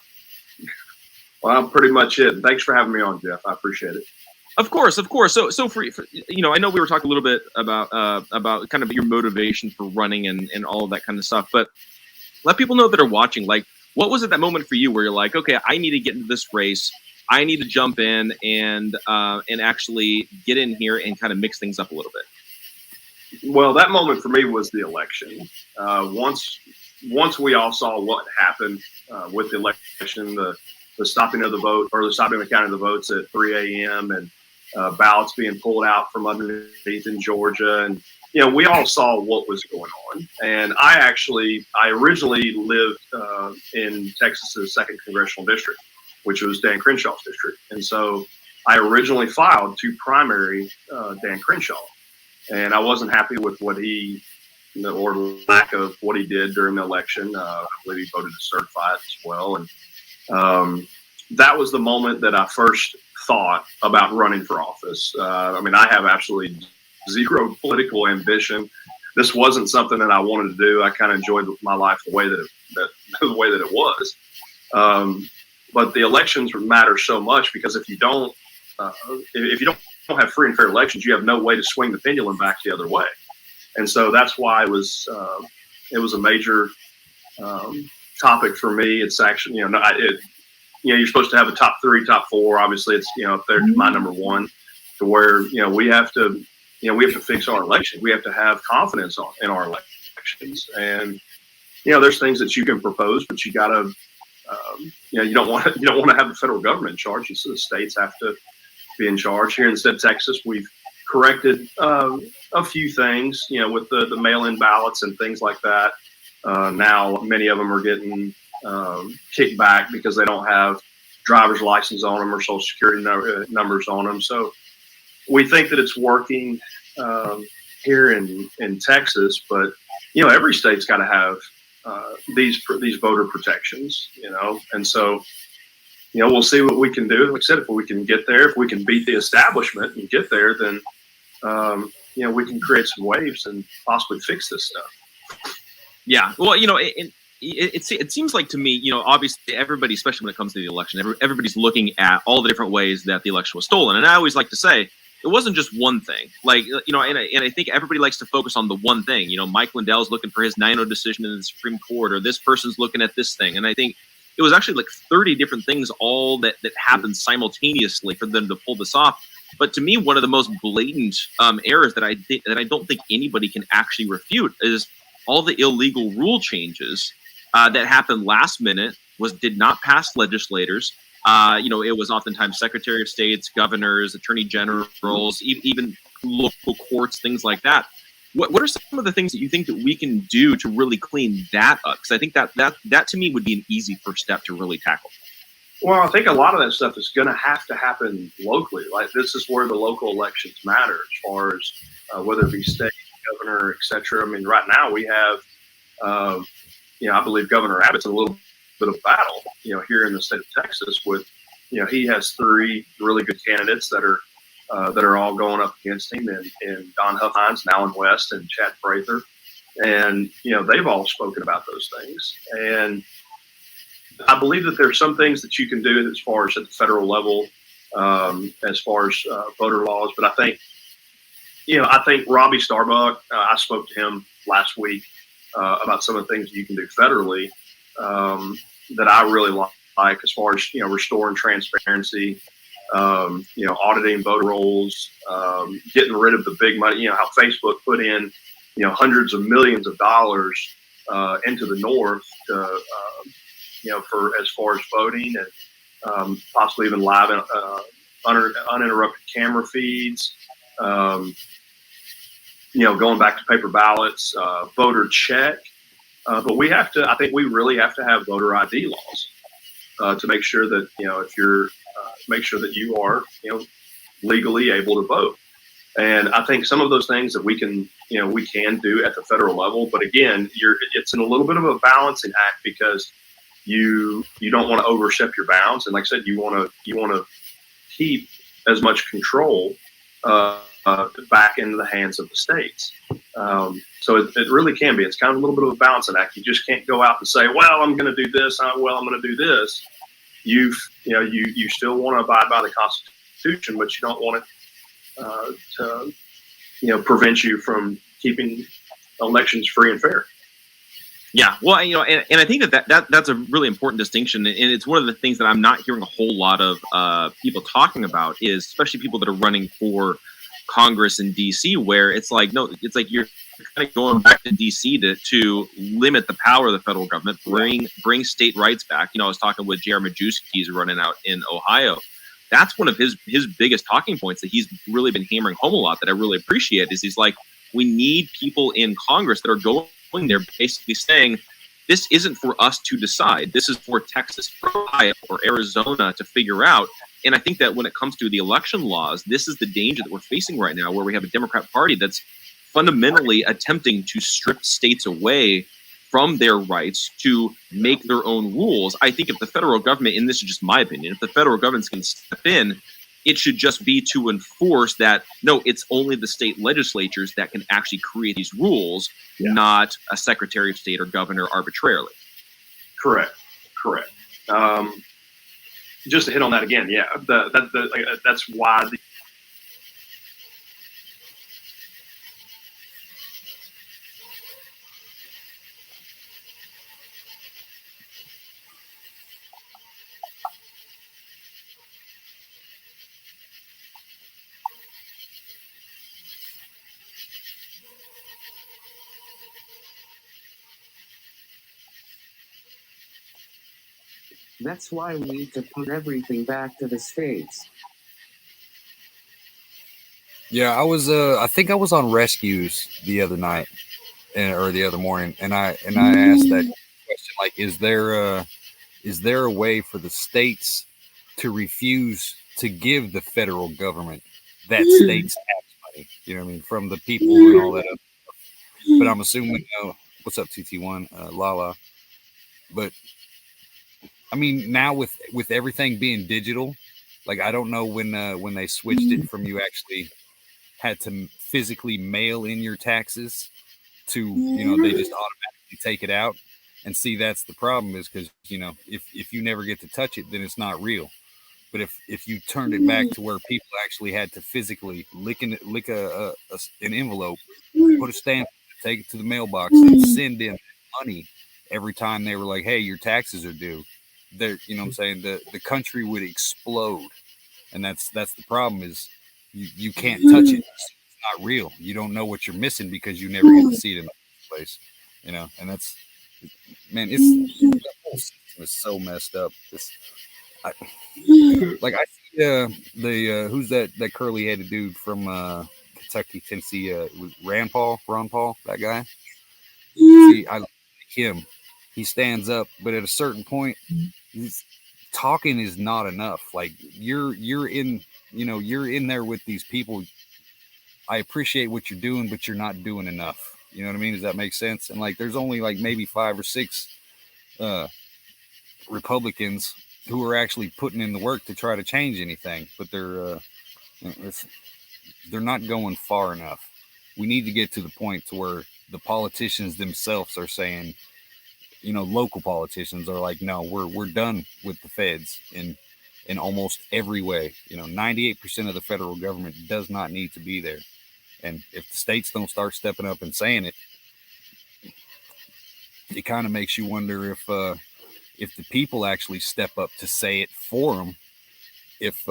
Well, pretty much it. Thanks for having me on, Jeff. I appreciate it. Of course. So for I know we were talking a little bit about kind of your motivation for running and all of that kind of stuff, but let people know that are watching, like, what was it that moment for you where you're like, okay, I need to get into this race. I need to jump in and actually get in here and kind of mix things up a little bit? Well, that moment for me was the election. Once we all saw what happened with the election, the stopping of the vote, or the stopping of the counting of the votes at 3 a.m. and ballots being pulled out from underneath in Georgia, and we all saw what was going on. And I originally lived in Texas's 2nd Congressional District, which was Dan Crenshaw's district. And so I originally filed to primary Dan Crenshaw. And I wasn't happy with what he, or lack of what he did during the election. I believe he voted to certify it as well. And that was the moment that I first thought about running for office. I have absolutely zero political ambition. This wasn't something that I wanted to do. I kind of enjoyed my life the way that it was. But the elections matter so much, because if you don't have free and fair elections, you have no way to swing the pendulum back the other way. And so that's why it was a major topic for me. It's actually, you're supposed to have a top 3, top 4. Obviously, it's up there to my number 1, to where we have to fix our election. We have to have confidence in our elections. And there's things that you can propose, but you gotta you don't want to have the federal government in charge. So the states have to be in charge. Here in the state of Texas, we've corrected a few things, with the mail-in ballots and things like that. Now many of them are getting kicked back because they don't have driver's license on them or social security numbers on them. So we think that it's working here in Texas, but every state's got to have these voter protections, and so we'll see what we can do. Like I said, if we can get there, if we can beat the establishment and get there, then we can create some waves and possibly fix this stuff. Yeah, well, it seems like to me, obviously everybody, especially when it comes to the election, everybody's looking at all the different ways that the election was stolen. And I always like to say, it wasn't just one thing. Like, and I think everybody likes to focus on the one thing. Mike Lindell's looking for his 9-0 decision in the Supreme Court, or this person's looking at this thing. And I think it was actually like 30 different things all that happened simultaneously for them to pull this off. But to me, one of the most blatant errors that I don't think anybody can actually refute is all the illegal rule changes that happened last minute, did not pass legislators. It was oftentimes Secretary of States, governors, attorney generals, even local courts, things like that. What are some of the things that you think that we can do to really clean that up? Because I think that to me would be an easy first step to really tackle. Well, I think a lot of that stuff is going to have to happen locally. Like, this is where the local elections matter, as far as whether it be state, governor, et cetera. I mean, right now we have, I believe Governor Abbott's in a little bit of battle, here in the state of Texas with, he has 3 really good candidates that are all going up against him, and Don Huffines, now in West, and Chad Prather. And, they've all spoken about those things. And I believe that there's some things that you can do as far as at the federal level, as far as voter laws. But I think Robbie Starbuck, I spoke to him last week about some of the things you can do federally that I really like, as far as, restoring transparency, auditing voter rolls, getting rid of the big money, how Facebook put in, hundreds of millions of dollars into the North to, for as far as voting, and possibly even live uninterrupted camera feeds, going back to paper ballots, voter check. But I think we really have to have voter ID laws to make sure that, if you're, make sure that you are, legally able to vote. And I think some of those things that we can do at the federal level, but again, it's in a little bit of a balancing act, because you don't want to overstep your bounds, and like I said, you want to keep as much control back into the hands of the states. So it really can be. It's kind of a little bit of a balancing act. You just can't go out and say, well, I'm going to do this. Well, I'm going to do this. You still want to abide by the Constitution, but you don't want it to prevent you from keeping elections free and fair. Yeah, well, and I think that's a really important distinction, and it's one of the things that I'm not hearing a whole lot of people talking about, is especially people that are running for Congress in DC, where it's like, no, it's like you're kind of going back to DC to limit the power of the federal government, bring state rights back. I was talking with J.R. Majewski, who's running out in Ohio. That's one of his biggest talking points that he's really been hammering home a lot, that I really appreciate, is he's like, we need people in Congress that are going there basically saying, this isn't for us to decide. This is for Texas, for Ohio, or Arizona to figure out. And I think that when it comes to the election laws, this is the danger that we're facing right now, where we have a Democrat Party that's fundamentally attempting to strip states away from their rights to make their own rules. I think if the federal government, and this is just my opinion, if the federal government's going to step in, it should just be to enforce that, no, it's only the state legislatures that can actually create these rules, not a Secretary of State or governor arbitrarily. Correct. Just to hit on that again, that's why That's why we need to put everything back to the states. Yeah, I think I was on Rescues the other night, or the other morning, and I asked that question, like, is there a way for the states to refuse to give the federal government that state's tax money? You know what I mean, from the people and all that other stuff. But I'm assuming, what's up, TT1, Lala? But I mean, now with everything being digital, like, I don't know when they switched it from you actually had to physically mail in your taxes to, you know, they just automatically take it out. And see, that's the problem, is because, you know, if you never get to touch it, then it's not real. But if you turned it back to where people actually had to physically lick an envelope, put a stamp, take it to the mailbox, and send in money every time they were like, hey, your taxes are due, there, you know what I'm saying, the country would explode. And that's the problem, is you can't touch it. It's not real. You don't know what you're missing because you never get to see it in the first place, you know. And that's, man, it's, the whole system is so messed up. I see the who's that curly headed dude from Kentucky, Tennessee, Ron Paul, that guy. See, I like him. He stands up, but at a certain point, talking is not enough. Like you're in, you know, you're in there with these people. I appreciate what you're doing, but you're not doing enough. You know what I mean? Does that make sense? And like, there's only like maybe 5 or 6 Republicans who are actually putting in the work to try to change anything, but they're not going far enough. We need to get to the point to where the politicians themselves are saying, you know, local politicians are like, no, we're done with the feds in almost every way. You know, 98% of the federal government does not need to be there. And if the states don't start stepping up and saying it, it kind of makes you wonder if the people actually step up to say it for them, if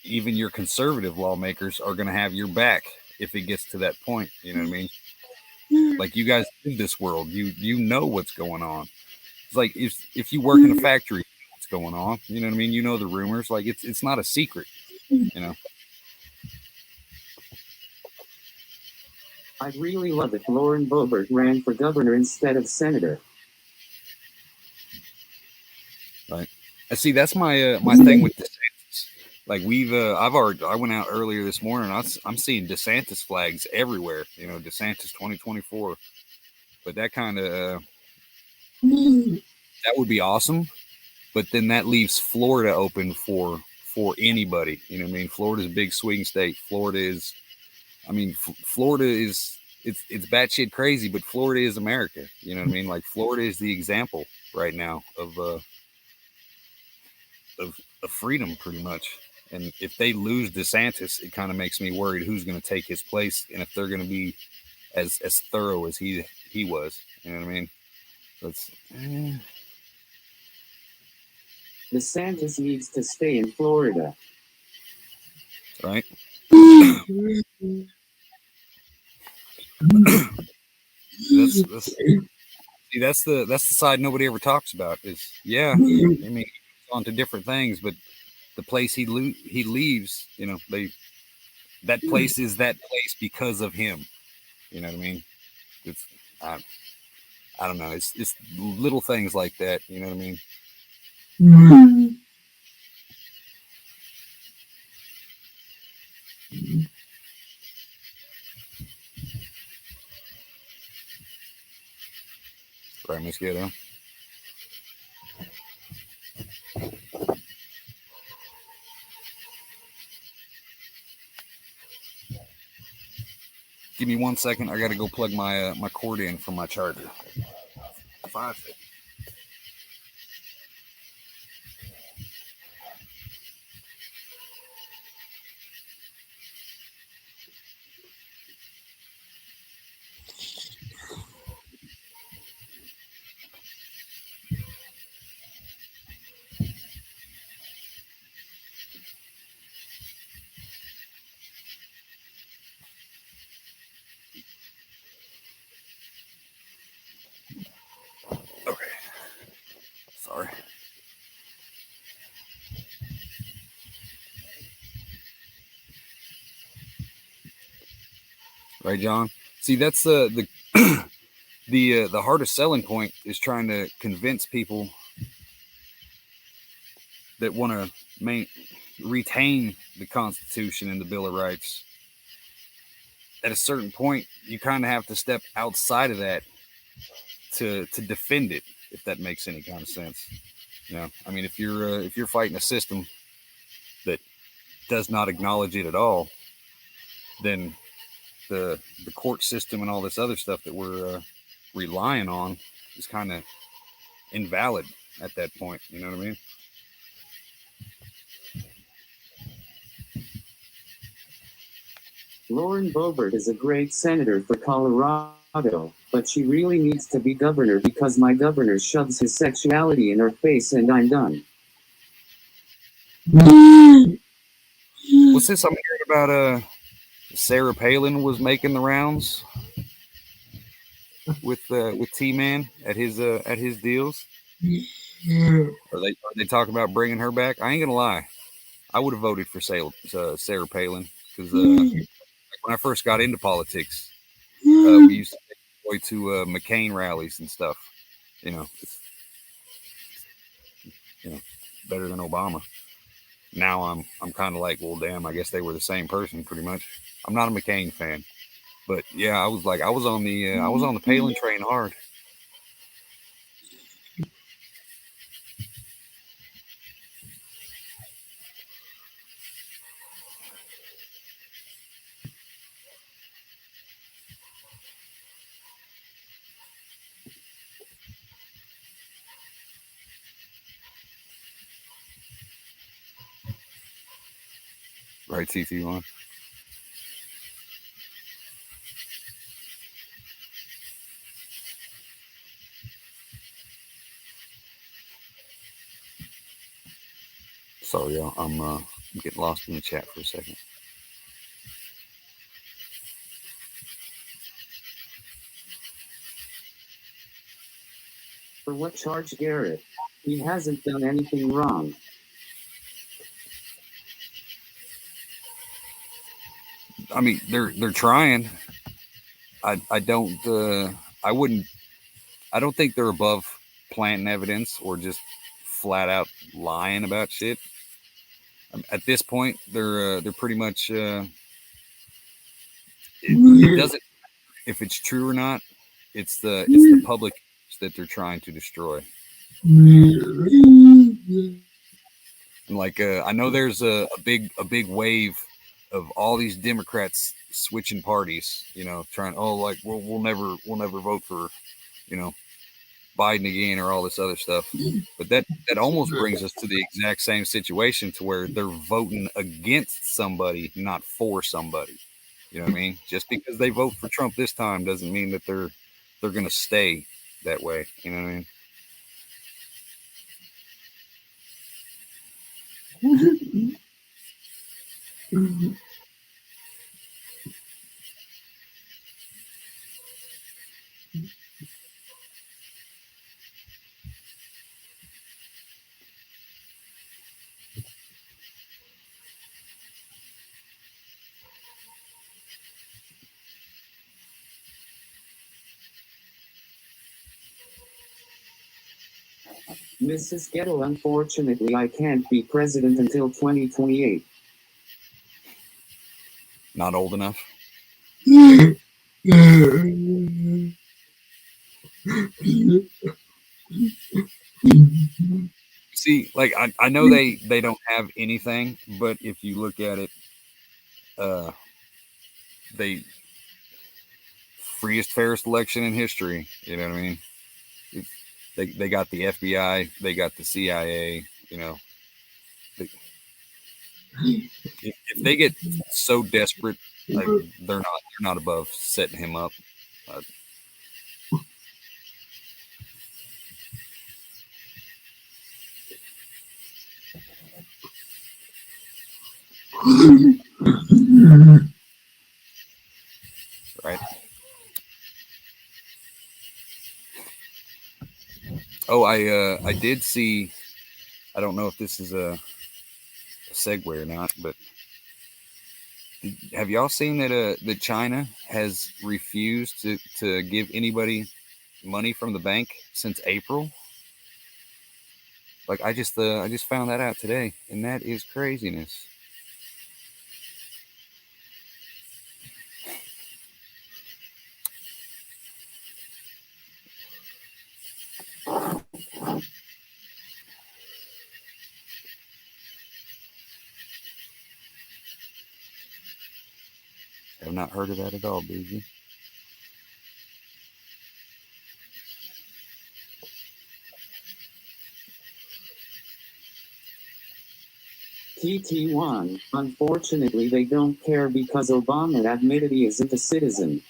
even your conservative lawmakers are going to have your back if it gets to that point. You know what I mean? Like, you guys live this world, you know what's going on. It's like if you work in a factory, you know what's going on. You know what I mean? You know the rumors. Like, it's not a secret. You know. I'd really love if Lauren Boebert ran for governor instead of senator. Right. I see. That's my my thing with DeSantis. Like, I went out earlier this morning. I'm seeing DeSantis flags everywhere. You know, DeSantis 2024. But that kind of that would be awesome. But then that leaves Florida open for anybody. You know what I mean? Florida's a big swing state. Florida is, I mean, Florida is, it's batshit crazy, but Florida is America. You know what I mean? Like, Florida is the example right now of freedom, pretty much. And if they lose DeSantis, it kind of makes me worried who's going to take his place, and if they're going to be as thorough as he was. You know what I mean? So it's DeSantis needs to stay in Florida. Right. That's the side nobody ever talks about. Is, yeah, I mean, he goes on to different things, but the place he leaves, you know, that place is that place because of him. You know what I mean? It's I don't know. It's little things like that. You know what I mean? Right, Miss Ghetto. Give me 1 second. I got to go plug my my cord in from my charger. 5 seconds. Okay. Sorry. Right, John? See, that's the the hardest selling point is trying to convince people that want to retain the Constitution and the Bill of Rights. At a certain point, you kind of have to step outside of that to defend it, if that makes any kind of sense. You know, I mean, if you're fighting a system that does not acknowledge it at all, then the court system and all this other stuff that we're relying on is kind of invalid at that point. You know what I mean? Lauren Boebert is a great senator for Colorado, but she really needs to be governor because my governor shoves his sexuality in her face and I'm done. What's this I'm hearing about? Sarah Palin was making the rounds with T-Man at his deals. Are they talking about bringing her back? I ain't gonna lie, I would have voted for Sarah Palin because when I first got into politics, we used to go to McCain rallies and stuff. You know, better than Obama. Now I'm kind of like, well, damn, I guess they were the same person pretty much. I'm not a McCain fan, but yeah, I was on the Palin train hard. Right, TT1. Sorry, y'all. I'm getting lost in the chat for a second. For what charge, Garrett? He hasn't done anything wrong. I mean, they're trying. I don't think they're above planting evidence or just flat out lying about shit. At this point, they're pretty much it doesn't, if it's true or not. It's the public that they're trying to destroy. And like I know there's a big wave of all these Democrats switching parties, you know, trying, we'll never vote for, you know, Biden again or all this other stuff. But that almost brings us to the exact same situation to where they're voting against somebody, not for somebody. You know what I mean? Just because they vote for Trump this time doesn't mean that they're going to stay that way. You know what I mean? Mrs. Gettle, unfortunately, I can't be president until 2028. Not old enough. See, like I know they don't have anything, but if you look at it, they freest, fairest election in history. You know what I mean? They got the FBI, they got the CIA. You know, if they get so desperate, like, they're not above setting him up. Right. Oh, I did see. I don't know if this is a segue or not, but have y'all seen that China has refused to give anybody money from the bank since April? Like I just found that out today, and that is craziness. not heard of that at all, did you? TT1, unfortunately they don't care because Obama admitted he isn't a citizen.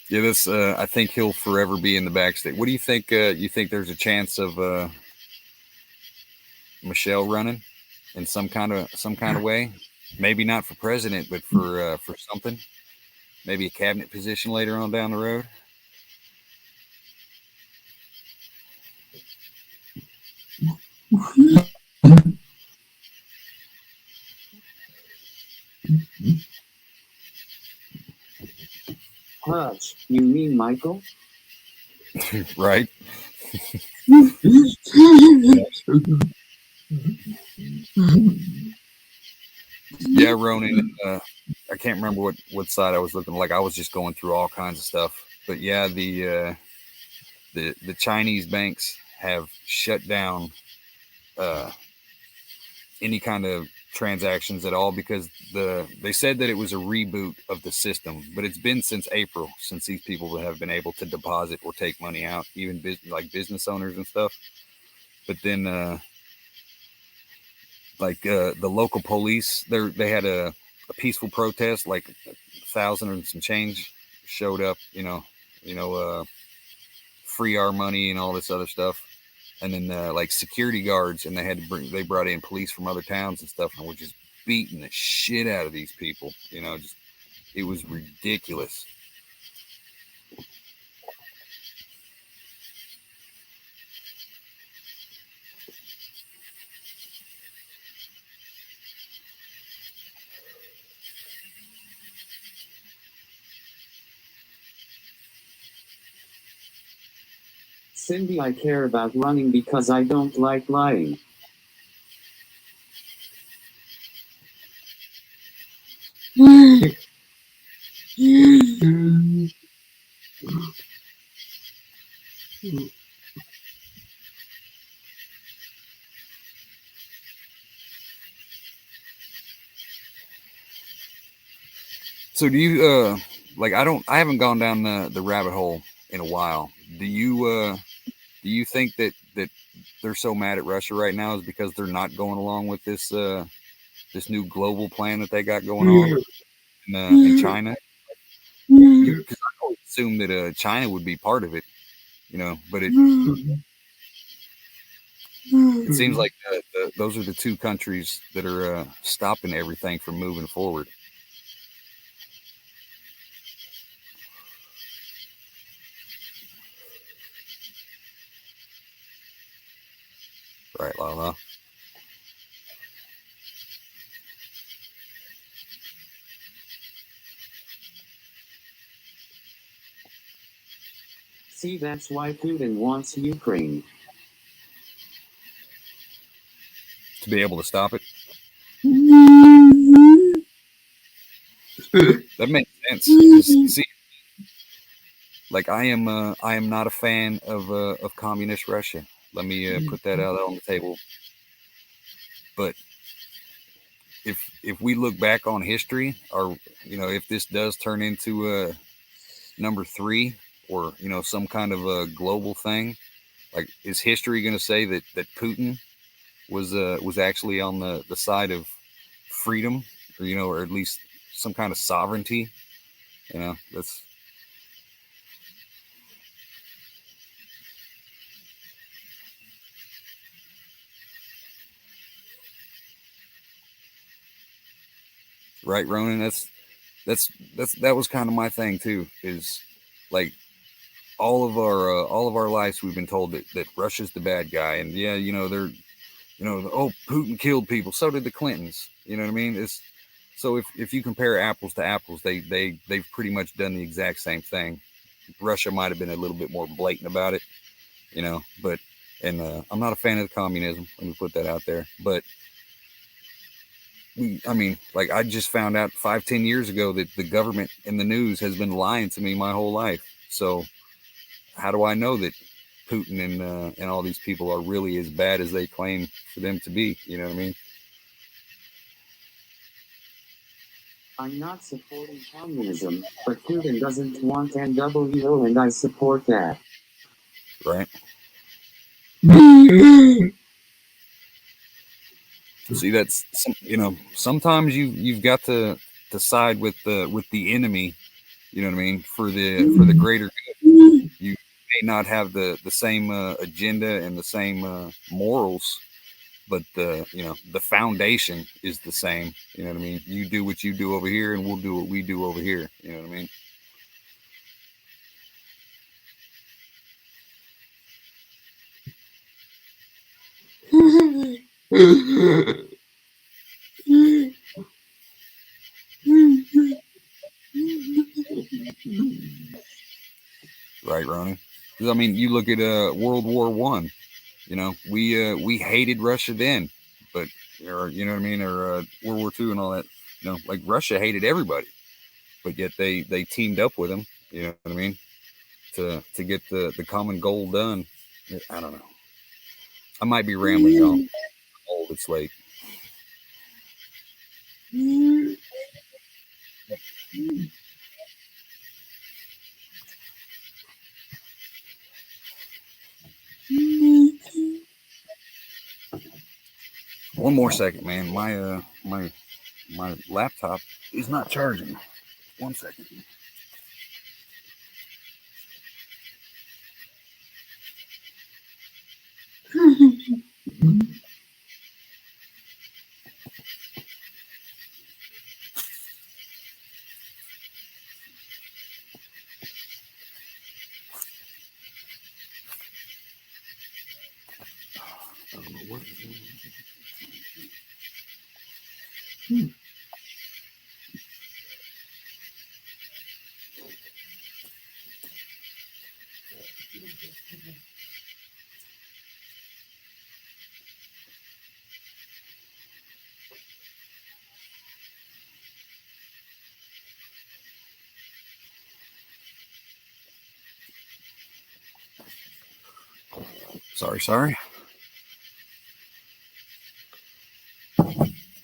Yeah, this I think he'll forever be in the backstage. What do you think? You think there's a chance of Michelle running in some kind of way? Maybe not for president, but for something. Maybe a cabinet position later on down the road. Hutch, you mean Michael? Right. Yeah, Ronan. I can't remember what side I was looking like. I was just going through all kinds of stuff. But yeah, the Chinese banks have shut down any kind of transactions at all because they said that it was a reboot of the system, but it's been since April since these people have been able to deposit or take money out, even like business owners and stuff. But then the local police, they had a peaceful protest, like 1,000 and some change showed up, free our money and all this other stuff. And then like security guards, and they brought in police from other towns and stuff, and were just beating the shit out of these people. It was ridiculous. Cindy, I care about running because I don't like lying. So do you I haven't gone down the rabbit hole in a while. Do you think that they're so mad at Russia right now is because they're not going along with this new global plan that they got going on in China? Because I always assumed that China would be part of it, but it seems like those are the two countries that are stopping everything from moving forward. Right, Lala. See, that's why Putin wants Ukraine. To be able to stop it. That makes sense. See, like I am not a fan of communist Russia. Let me put that out on the table. But if we look back on history, or if this does turn into number 3, or some kind of a global thing, like is history going to say that Putin was actually on the side of freedom, or at least some kind of sovereignty? That's right, Ronan. That was kind of my thing too, is like all of our lives we've been told that Russia's the bad guy, and yeah, they're Putin killed people, so did the Clintons, you know what I mean? It's so if you compare apples to apples, they've pretty much done the exact same thing. Russia might have been a little bit more blatant about it, but I'm not a fan of the communism, let me put that out there, but I mean, like I just found out 5-10 years ago that the government and the news has been lying to me my whole life. So how do I know that Putin and all these people are really as bad as they claim for them to be? You know what I mean? I'm not supporting communism, but Putin doesn't want NWO and I support that. Right. See, that's, you know, sometimes you've got to side with the enemy, you know what I mean, for the greater good. You may not have the same agenda and the same morals, but the foundation is the same. You know what I mean? You do what you do over here and we'll do what we do over here. You know what I mean? Right, Ronnie? Because I mean, you look at World War I. You know, we hated Russia then, but or you know what I mean, or World War II and all that. You know, like Russia hated everybody, but yet they teamed up with them. You know what I mean, to get the common goal done. I don't know. I might be rambling, y'all. I'm old. It's late. One more second, man. My laptop is not charging. 1 second. I don't know what it is. Sorry.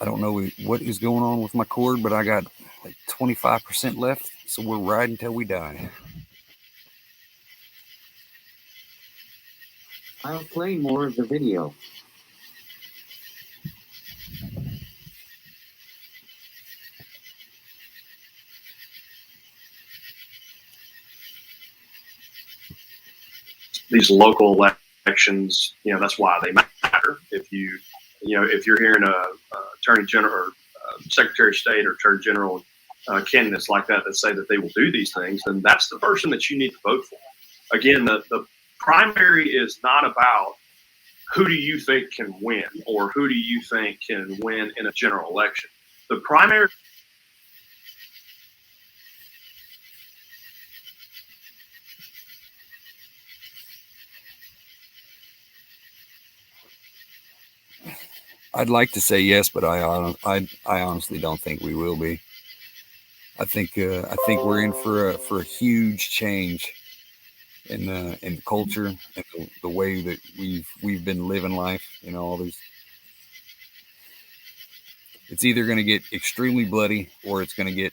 I don't know what is going on with my cord, but I got like 25% left, so we're riding until we die. I'll play more of the video. These local elections, you know, that's why they matter. If you're hearing a attorney general or secretary of state or attorney general candidates like that say that they will do these things, then that's the person that you need to vote for. Again, the primary is not about who do you think can win or who do you think can win in a general election. The primary I'd like to say yes, but I honestly don't think we will be. I think we're in for a huge change in the culture and the way that we've been living life. You know, all these. It's either going to get extremely bloody or it's going to get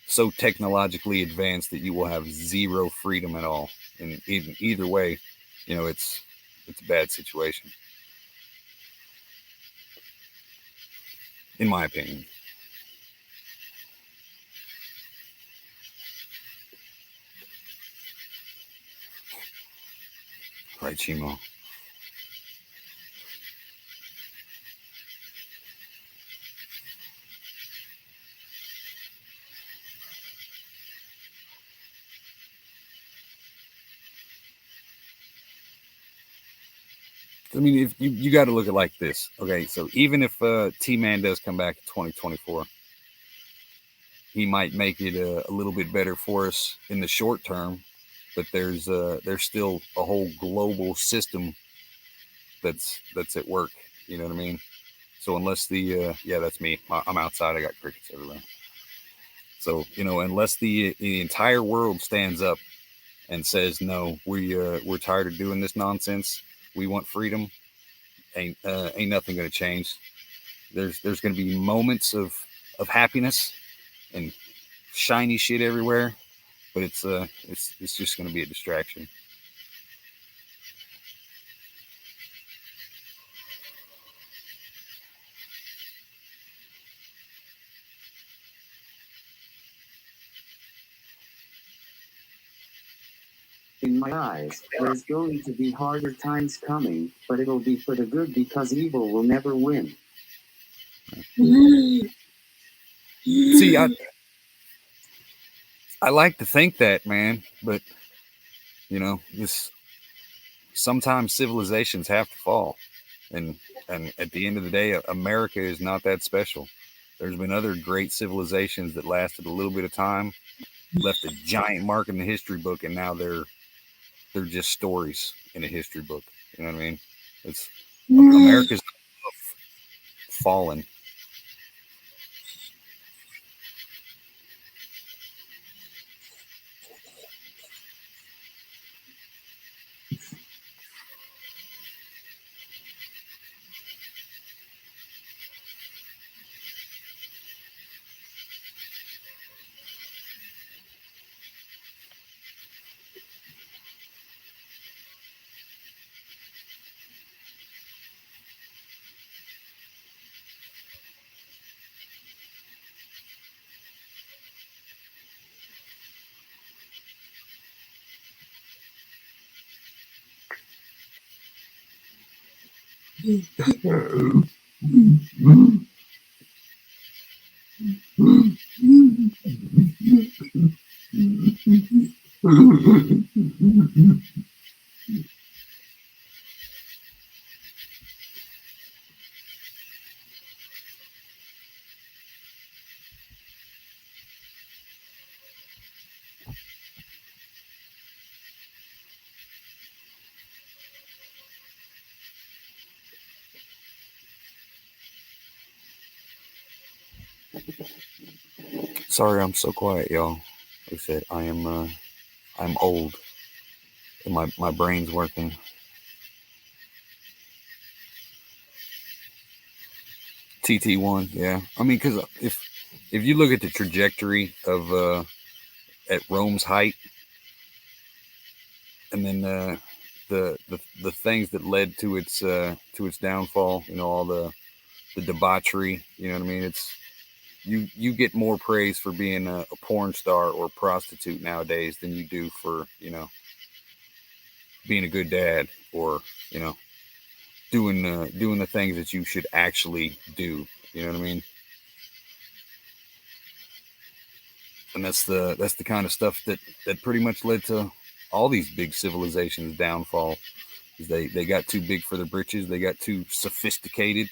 so technologically advanced that you will have zero freedom at all. And either way, you know, it's a bad situation, in my opinion. Right, Chimo? I mean, if you got to look at it like this. Okay, so even if T-Man does come back in 2024, he might make it a little bit better for us in the short term, but there's still a whole global system that's at work. You know what I mean? So unless the yeah, that's me. I'm outside. I got crickets everywhere. So unless the entire world stands up and says no, we're tired of doing this nonsense. We want freedom. Ain't nothing going to change. There's going to be moments of happiness and shiny shit everywhere, but it's just going to be a distraction. In my eyes, there's going to be harder times coming, but it'll be for the good because evil will never win. See, I like to think that, man, but sometimes civilizations have to fall, and at the end of the day, America is not that special. There's been other great civilizations that lasted a little bit of time, left a giant mark in the history book, and now they're just stories in a history book. You know what I mean? It's America's fallen. Sorry, I'm so quiet, y'all. Like I said, I'm old, and my brain's working. TT1, yeah. I mean, because if you look at the trajectory of at Rome's height, and then the things that led to its downfall, all the debauchery, you know what I mean? It's you get more praise for being a porn star or a prostitute nowadays than you do for being a good dad or doing the things that you should actually do. You know what I mean? And that's the kind of stuff that pretty much led to all these big civilizations' downfall. Is they got too big for their britches. They got too sophisticated.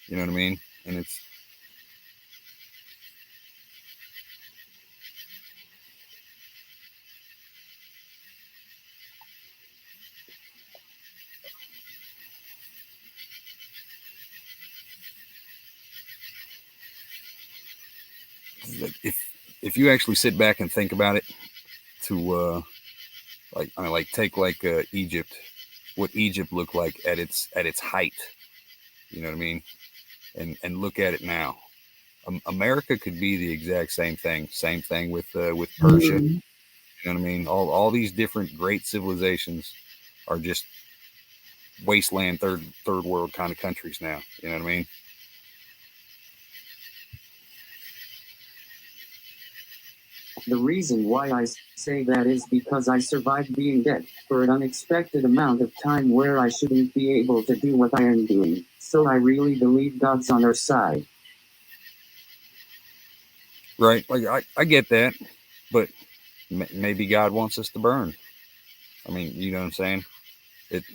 You know what I mean? And it's like if you actually sit back and think about it, to take Egypt, what Egypt looked like at its height. You know what I mean? And look at it now. America could be the exact same thing. Same thing with Persia. You know what I mean? All these different great civilizations are just wasteland third world kind of countries now. You know what I mean? The reason why I say that is because I survived being dead for an unexpected amount of time where I shouldn't be able to do what I am doing. So I really believe God's on our side. Right. Like I get that, but maybe God wants us to burn. I mean, you know what I'm saying? It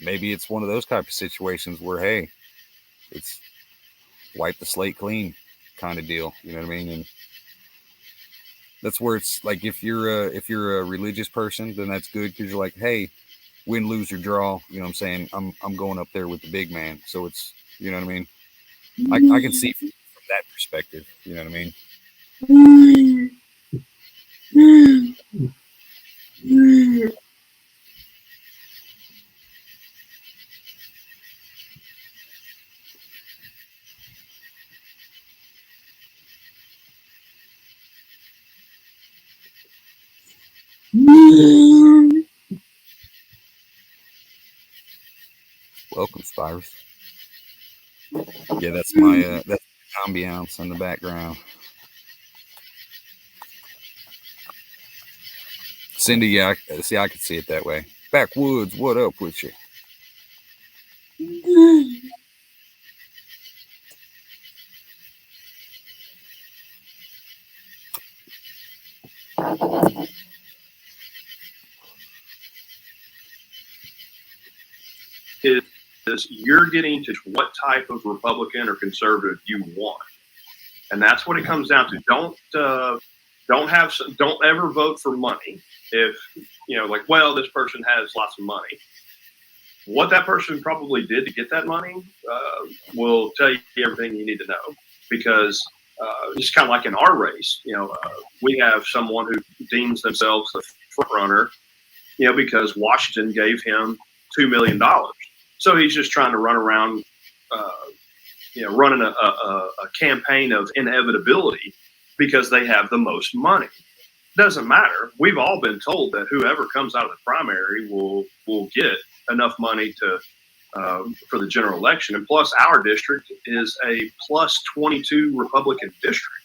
maybe it's one of those type of situations where, hey, it's wipe the slate clean kind of deal. You know what I mean? And that's where it's like, if you're a religious person, then that's good, because you're like, hey, win, lose, or draw. You know what I'm saying? I'm going up there with the big man. So it's, you know what I mean? I can see from that perspective. You know what I mean? Welcome, Spirus. Yeah, that's my that's ambiance in the background. Cindy, yeah, I could see it that way. Backwoods, what up with you? Is you're getting to what type of Republican or conservative you want, and that's what it comes down to. Don't ever vote for money. If you know, like, well, this person has lots of money. What that person probably did to get that money will tell you everything you need to know, because it's kind of like in our race. You know, we have someone who deems themselves the front runner, you know, because Washington gave him $2 million. So he's just trying to run around, you know, running a campaign of inevitability because they have the most money. Doesn't matter. We've all been told that whoever comes out of the primary will get enough money to for the general election. And plus, our district is a +22 Republican district.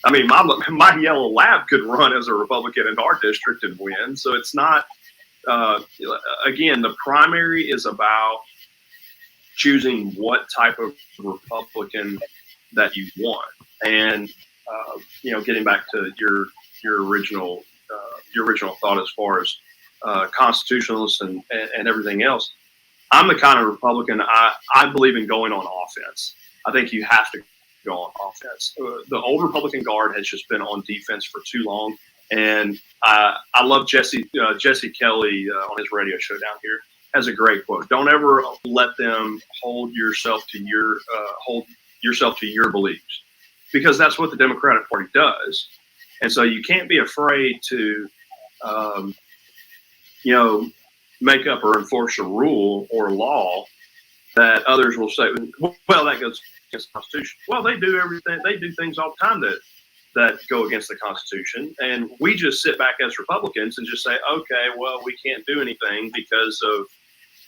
I mean, my yellow lab could run as a Republican in our district and win. So it's not. Again, the primary is about choosing what type of Republican that you want, and you know, getting back to your original thought as far as constitutionalists and everything else. I'm the kind of Republican, I believe in going on offense. I think you have to go on offense. The old Republican Guard has just been on defense for too long. And I love Jesse Kelly on his radio show down here has a great quote. Don't ever let them hold yourself to your beliefs, because that's what the Democratic Party does. And so you can't be afraid to, you know, make up or enforce a rule or law that others will say, well, that goes against the Constitution. Well, they do everything. They do things all the time that go against the Constitution. And we just sit back as Republicans and just say, okay, well, we can't do anything because of,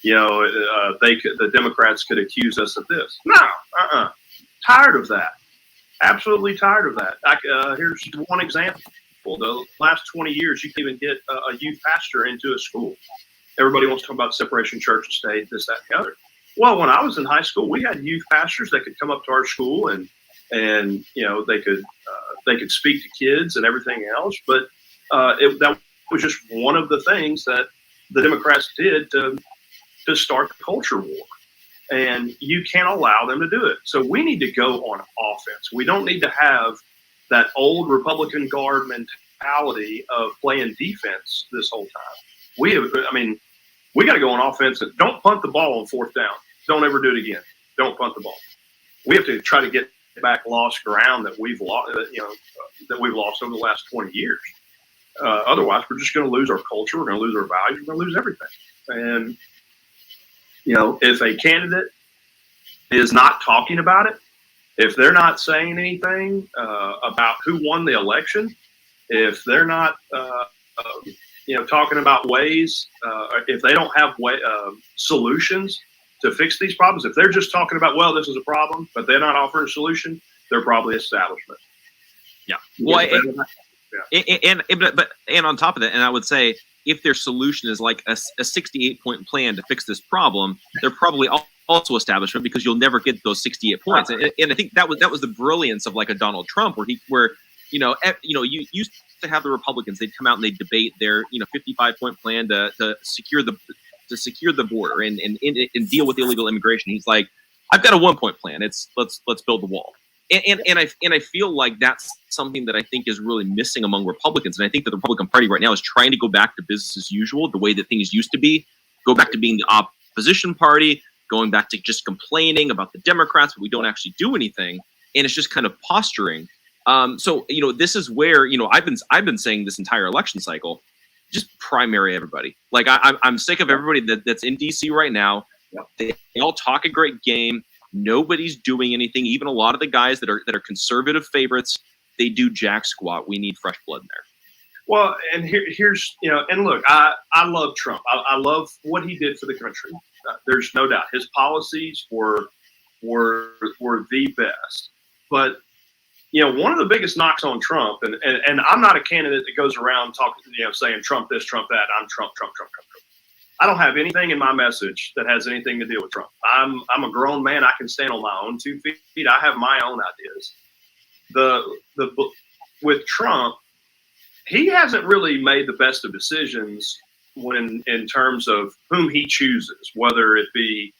you know, the Democrats could accuse us of this. No, tired of that. Absolutely tired of that. Here's one example. The last 20 years, you can even get a youth pastor into a school. Everybody wants to talk about separation church and state, this, that, and the other. Well, when I was in high school, we had youth pastors that could come up to our school and you know, they could speak to kids and everything else. But that was just one of the things that the Democrats did to start the culture war. And you can't allow them to do it. So we need to go on offense. We don't need to have that old Republican Guard mentality of playing defense this whole time. We got to go on offense. And don't punt the ball on 4th down. Don't ever do it again. Don't punt the ball. We have to try to get back lost ground that we've lost, that we've lost over the last 20 years. Otherwise, we're just going to lose our culture. We're going to lose our values. We're going to lose everything. And you know, if a candidate is not talking about it, if they're not saying anything about who won the election, if they're not, you know, talking about ways, if they don't have solutions to fix these problems, if they're just talking about, well, this is a problem, but they're not offering a solution, they're probably establishment. Yeah. Well, and on top of that, and I would say, if their solution is like a 68-point plan to fix this problem, they're probably also establishment, because you'll never get those 68 points. And I think that was the brilliance of like a Donald Trump, where you used to have the Republicans, they'd come out and they'd debate their 55-point plan to secure the border and deal with illegal immigration. He's like, I've got a 1-point plan. Let's build the wall. And I feel like that's something that I think is really missing among Republicans. And I think that the Republican Party right now is trying to go back to business as usual, the way that things used to be, go back to being the opposition party, going back to just complaining about the Democrats, but we don't actually do anything, and it's just kind of posturing. So this is where I've been saying this entire election cycle, just primary everybody. Like I'm sick of everybody that's in DC right now. They all talk a great game. Nobody's doing anything. Even a lot of the guys that are conservative favorites, they do jack squat. We need fresh blood in there. Well, and here's and look, I love Trump. I love what he did for the country. There's no doubt his policies were the best. But one of the biggest knocks on Trump, and I'm not a candidate that goes around talking, saying Trump this, Trump that. I'm Trump. I don't have anything in my message that has anything to do with Trump. I'm a grown man. I can stand on my own 2 feet. I have my own ideas. With Trump, he hasn't really made the best of decisions in terms of whom he chooses, whether it be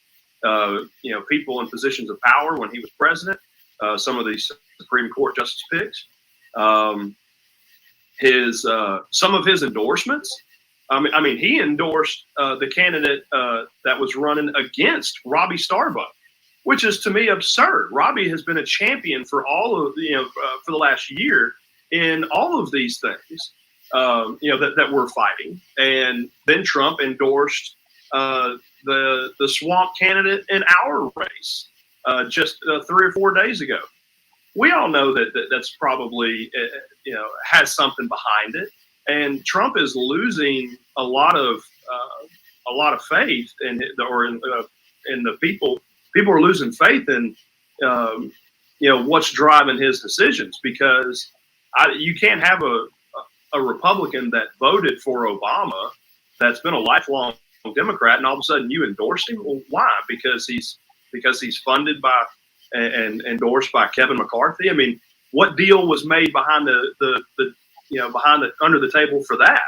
people in positions of power when he was president, some of these Supreme Court justice picks, some of his endorsements. I mean, he endorsed the candidate that was running against Robbie Starbuck, which is to me absurd. Robbie has been a champion for all of for the last year in all of these things, that we're fighting. And then Trump endorsed the swamp candidate in our race just 3 or 4 days ago. We all know that's probably has something behind it. And Trump is losing a lot of faith in the people. People are losing faith in what's driving his decisions, because you can't have a Republican that voted for Obama that's been a lifelong Democrat, and all of a sudden you endorse him. Well, why? Because he's funded by and endorsed by Kevin McCarthy. I mean, what deal was made behind under the table for that?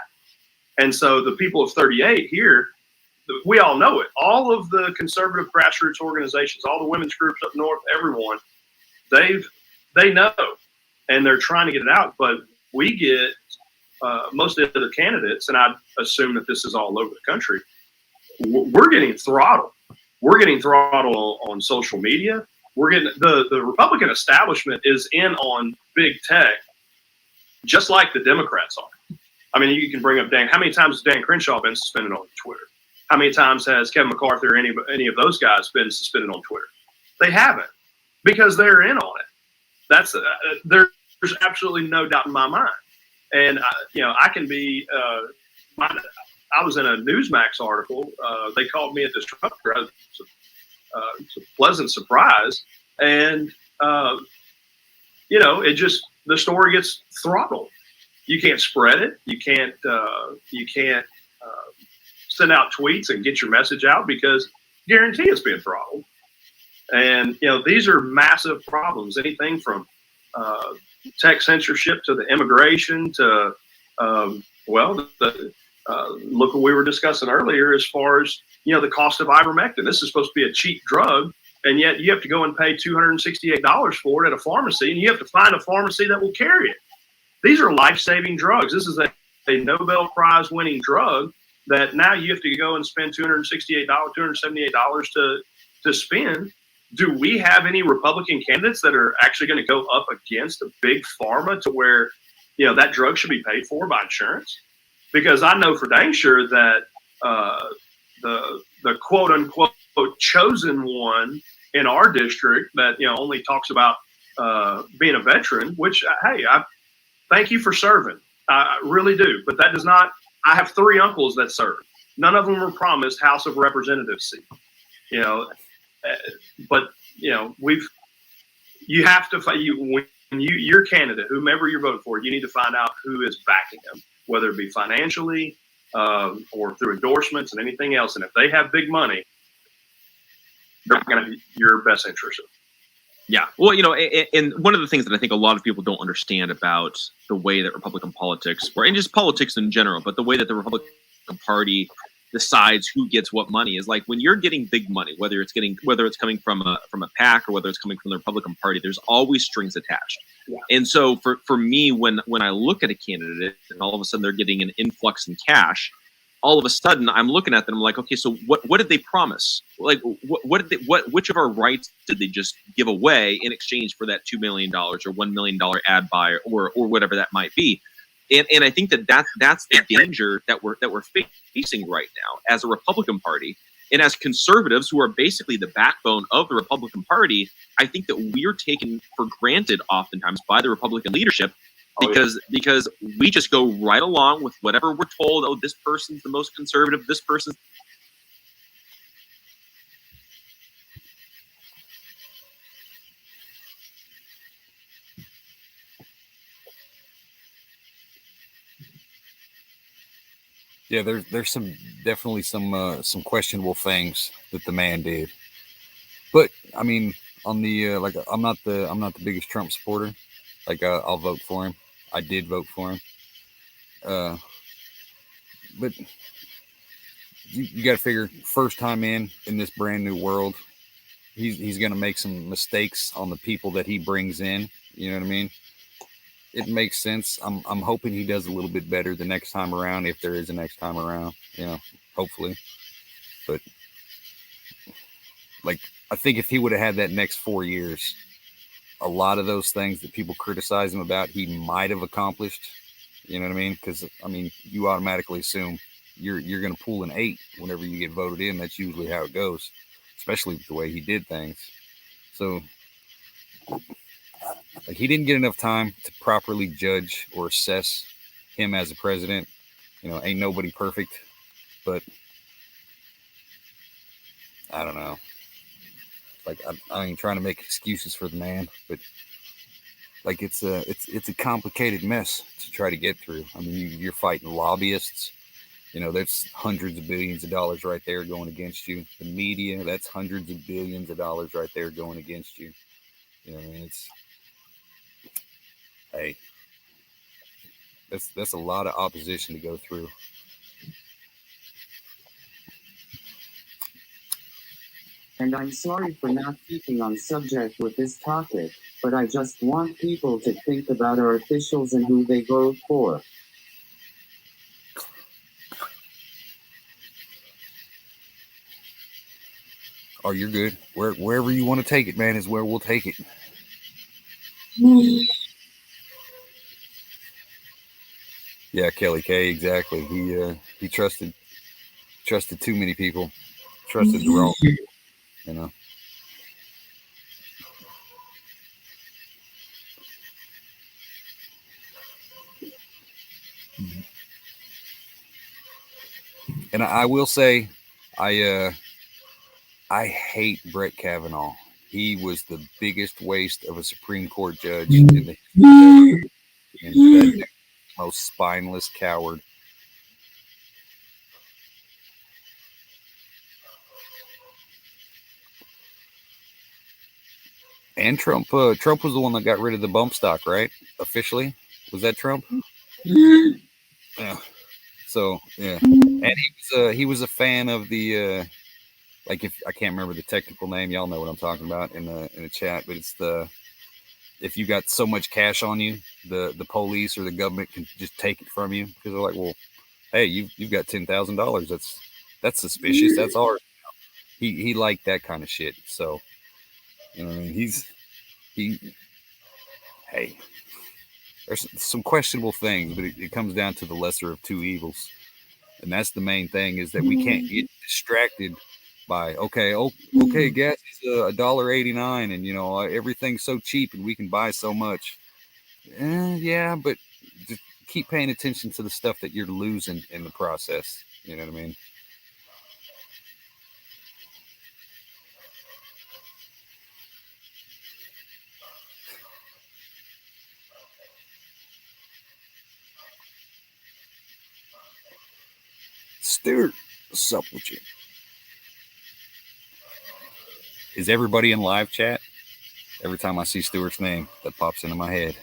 And so the people of 38 here, we all know it. All of the conservative grassroots organizations, all the women's groups up north, everyone, they know, and they're trying to get it out. But we get most of the other candidates, and I assume that this is all over the country, we're getting throttled. We're getting throttled on social media. We're getting the Republican establishment is in on big tech, just like the Democrats are. I mean, you can bring up how many times has Dan Crenshaw been suspended on Twitter? How many times has Kevin McCarthy or any of those guys been suspended on Twitter? They haven't, because they're in on it. There's absolutely no doubt in my mind. And I can be. I was in a Newsmax article. They called me a disruptor. It's a pleasant surprise, and it just, the story gets throttled. You can't spread it. You can't send out tweets and get your message out, because guarantee it's being throttled. And these are massive problems. Anything from tech censorship to the immigration to look what we were discussing earlier as far as the cost of ivermectin. This is supposed to be a cheap drug, and yet you have to go and pay $268 for it at a pharmacy, and you have to find a pharmacy that will carry it. These are life-saving drugs. This is a Nobel Prize winning drug that now you have to go and spend $268, $278 to spend. Do we have any Republican candidates that are actually going to go up against a big pharma to where that drug should be paid for by insurance? Because I know for dang sure that the quote unquote chosen one in our district that only talks about being a veteran, which hey, I thank you for serving. I really do. But that does not. I have 3 uncles that served. None of them were promised House of Representatives seat. But you have to find your candidate, whomever you're voting for, you need to find out who is backing them, whether it be financially or through endorsements and anything else. And if they have big money, they're going to be your best interest. Yeah. Well, and one of the things that I think a lot of people don't understand about the way that Republican politics, and just politics in general, but the way that the Republican Party decides who gets what money is like when you're getting big money, whether it's coming from a PAC or whether it's coming from the Republican Party, there's always strings attached. Yeah. And so for me, when I look at a candidate and all of a sudden they're getting an influx in cash, all of a sudden I'm looking at them, I'm like, okay, so what did they promise? Like, which of our rights did they just give away in exchange for that $2 million or $1 million ad buy or whatever that might be? And I think that's the danger that we're facing right now as a Republican Party and as conservatives who are basically the backbone of the Republican Party. I think that we're taken for granted oftentimes by the Republican leadership because we just go right along with whatever we're told. Oh, this person's the most conservative. This person's. Yeah, there's definitely some questionable things that the man did, but I mean, on the like, I'm not the biggest Trump supporter. Like, I'll vote for him. I did vote for him, but you got to figure, first time in this brand new world, he's gonna make some mistakes on the people that he brings in. You know what I mean? It makes sense. I'm hoping he does a little bit better the next time around, if there is a next time around, you know, hopefully. But like, I think if he would have had that next 4 years, a lot of those things that people criticize him about, he might have accomplished. You know what I mean? Because I mean, you automatically assume you're going to pull an 8 whenever you get voted in. That's usually how it goes, especially with the way he did things. So, like, he didn't get enough time to properly judge or assess him as a president. You know, ain't nobody perfect, but I don't know. Like, I ain't trying to make excuses for the man, but like, it's a complicated mess to try to get through. I mean, you're fighting lobbyists. You know, that's hundreds of billions of dollars right there going against you. The media, that's hundreds of billions of dollars right there going against you. You know what I mean? Hey, that's a lot of opposition to go through. And I'm sorry for not keeping on subject with this topic, but I just want people to think about our officials and who they vote for. Oh, you're good. Wherever you want to take it, man, is where we'll take it. Yeah, Kelly K, exactly. He trusted too many people, trusted the wrong people, you know. And I will say, I hate Brett Kavanaugh. He was the biggest waste of a Supreme Court judge in the and the most spineless coward. And Trump was the one that got rid of the bump stock, right? Officially, was that Trump? Yeah. So yeah, and he was a fan of the like, if I can't remember the technical name, y'all know what I'm talking about in the chat, but it's if you got so much cash on you, the police or the government can just take it from you, because they're like, well, hey, you've got $10,000. That's suspicious. That's ours. He liked that kind of shit. So, you know, hey, there's some questionable things, but it comes down to the lesser of two evils. And that's the main thing, is that we can't get distracted by, okay, gas is $1.89, and you know, everything's so cheap and we can buy so much. Yeah, but just keep paying attention to the stuff that you're losing in the process. You know what I mean? Stuart, what's up with you? Is everybody in live chat? Every time I see Stuart's name, that pops into my head.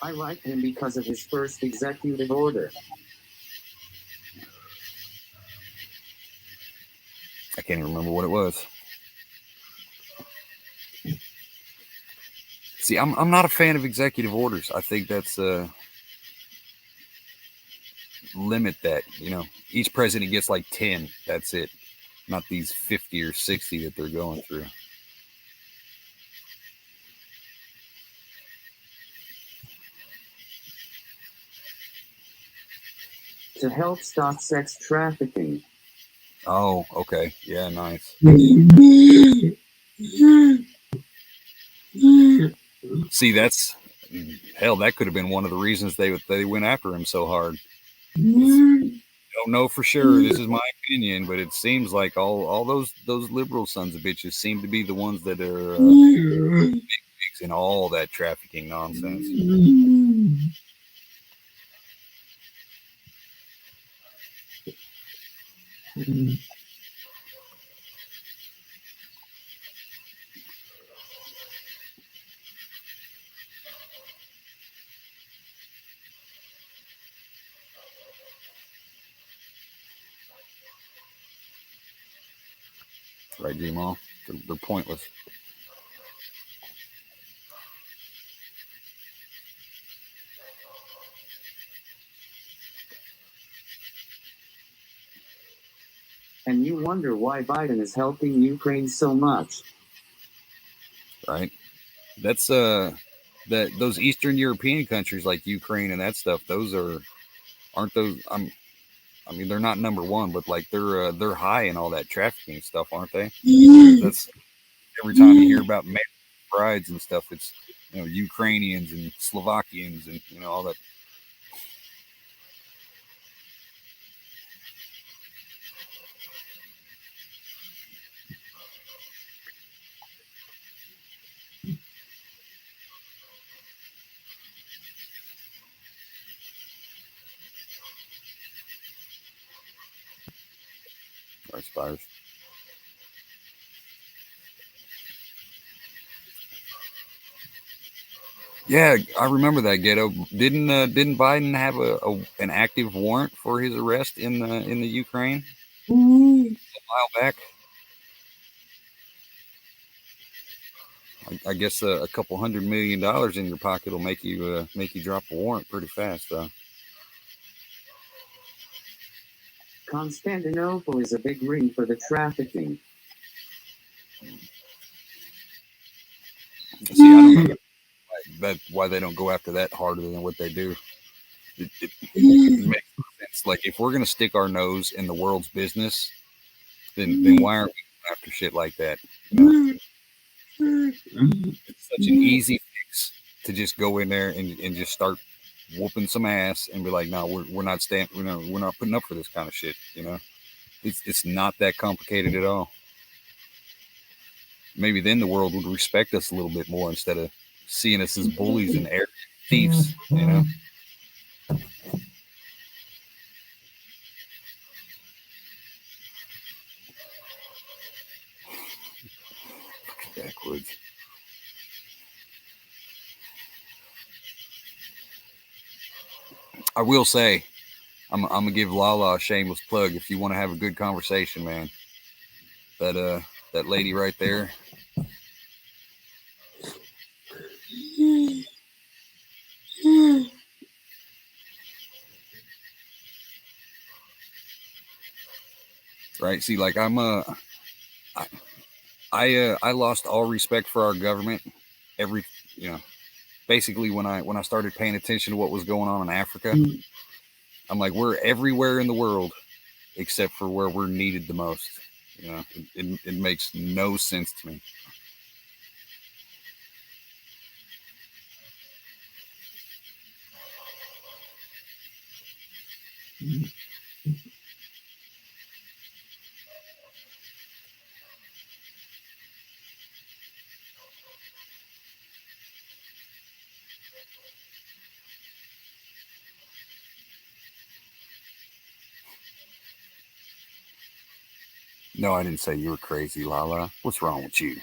I like him because of his first executive order. I can't even remember what it was. See, I'm not a fan of executive orders. I think that's limit that. Each president gets like 10. That's it. Not these 50 or 60 that they're going through. To help stop sex trafficking. Oh, okay. Yeah, nice. See, that could have been one of the reasons they went after him so hard. Don't know for sure. This is my opinion, but it seems like all those liberal sons of bitches seem to be the ones that are big wigs in all that trafficking nonsense. Right, G-Mall? They're pointless. And you wonder why Biden is helping Ukraine so much. Right. That's those Eastern European countries like Ukraine and that stuff. Aren't those? I mean, they're not number one, but like they're high in all that trafficking stuff, aren't they? That's every time you hear about brides and stuff, it's Ukrainians and Slovakians and all that. Right, spiders. Yeah, I remember that ghetto. Didn't Biden have an active warrant for his arrest in the Ukraine a while back? I guess a couple $100 million in your pocket will make you drop a warrant pretty fast, though. Constantinople is a big ring for the trafficking. See, I don't know why they don't go after that harder than what they do. It makes sense. Like, if we're gonna stick our nose in the world's business, then why aren't we going after shit like that? It's such an easy fix to just go in there and just start whooping some ass and be like, no, we're not we're not putting up for this kind of shit. It's not that complicated at all. Maybe then the world would respect us a little bit more instead of seeing us as bullies and arrogant thieves. Backwards. I will say, I'm gonna give Lala a shameless plug. If you want to have a good conversation, man, that lady right there. Right. See, like I lost all respect for our government. Basically when I started paying attention to what was going on in Africa, I'm like, we're everywhere in the world except for where we're needed the most. It makes no sense to me. No, I didn't say you were crazy, Lala. What's wrong with you?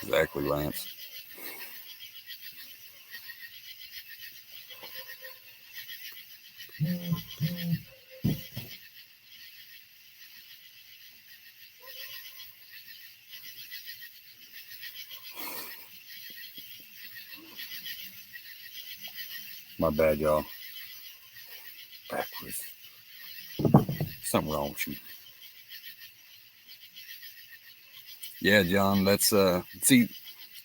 Exactly, Lance. My bad, y'all. Backwards. Something wrong with you. Yeah, John, that's see,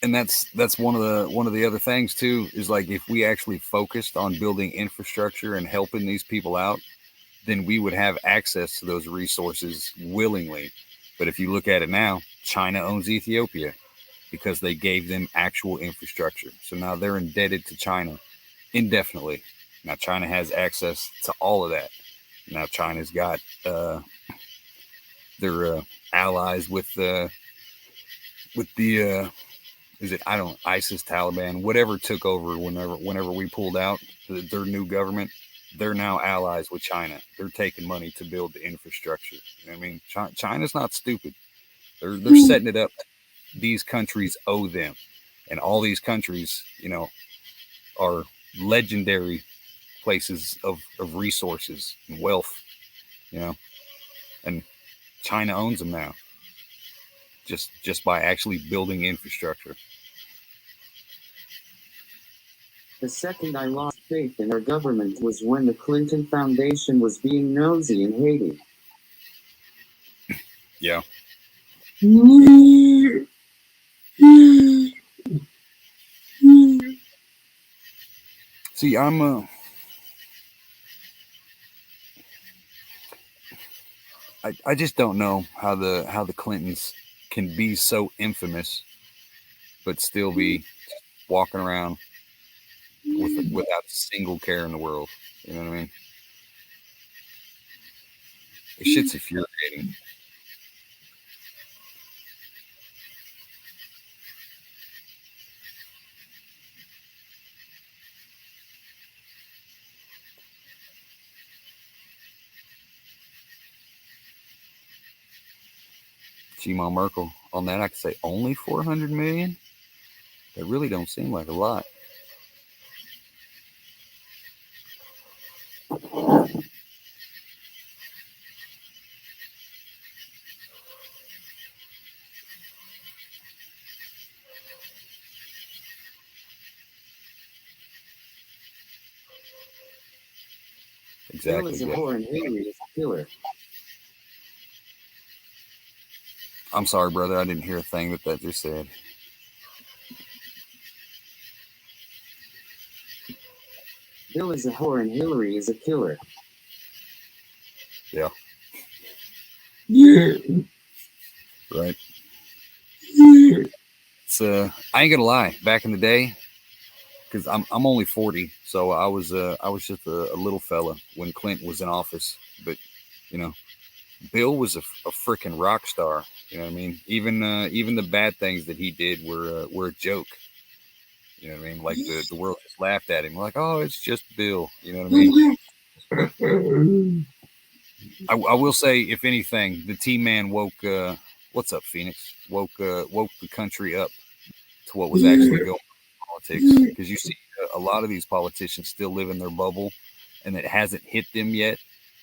and that's one of the other things too, is like if we actually focused on building infrastructure and helping these people out, then we would have access to those resources willingly. But if you look at it now, China owns Ethiopia because they gave them actual infrastructure. So now they're indebted to China indefinitely. Now China has access to all of that. Now China's got their allies with the is it, I don't, ISIS, Taliban, whatever took over whenever we pulled out their new government. They're now allies with China. They're taking money to build the infrastructure. You know what I mean? China's not stupid. They're setting it up. These countries owe them, and all these countries, you know, are legendary places of resources and wealth, you know, and China owns them now just by actually building infrastructure. The second I lost faith in our government was when the Clinton Foundation was being nosy in Haiti. Yeah. See, I just don't know how the Clintons can be so infamous, but still be walking around without a single care in the world. You know what I mean? This shit's infuriating. G-Ma Merkel, on that I could say only 400 million? That really don't seem like a lot. Bill Exactly. is a Yeah. whore and Hillary is a killer. I'm sorry, brother. I didn't hear a thing that just said. Bill is a whore and Hillary is a killer. Yeah. Yeah. Right. It's I ain't gonna lie. Back in the day, because I'm only 40, so I was just a little fella when Clinton was in office. But you know, Bill was a freaking rock star. You know what I mean? Even the bad things that he did were a joke. You know what I mean? Like the world just laughed at him, like, oh, it's just Bill. You know what I mean? I will say, if anything, the T-Man woke. What's up, Phoenix? Woke the country up to what was actually going on in politics. Because you see, a lot of these politicians still live in their bubble, and it hasn't hit them yet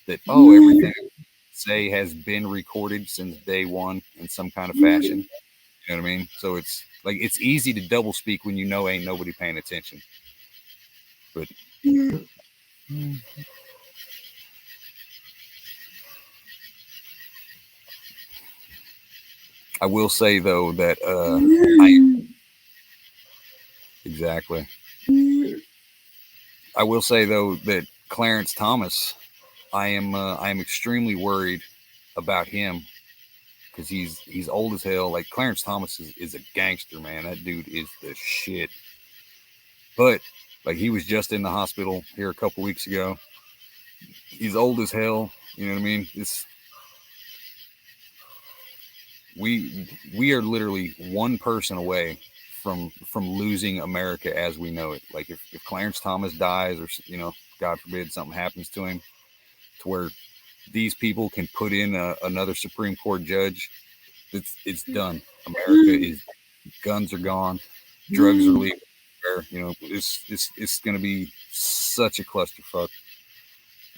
that everything I say has been recorded since day one in some kind of fashion. You know what I mean? So it's like it's easy to double speak when you know ain't nobody paying attention. But I will say though that exactly. I will say though that Clarence Thomas, I am extremely worried about him because he's old as hell. Like Clarence Thomas is a gangster, man. That dude is the shit. But like he was just in the hospital here a couple weeks ago. He's old as hell. You know what I mean? We are literally one person away from losing America as we know it. Like if Clarence Thomas dies, or you know, God forbid something happens to him, to where these people can put in another Supreme Court judge, it's done. America is, guns are gone, drugs are legal. You know, it's going to be such a clusterfuck,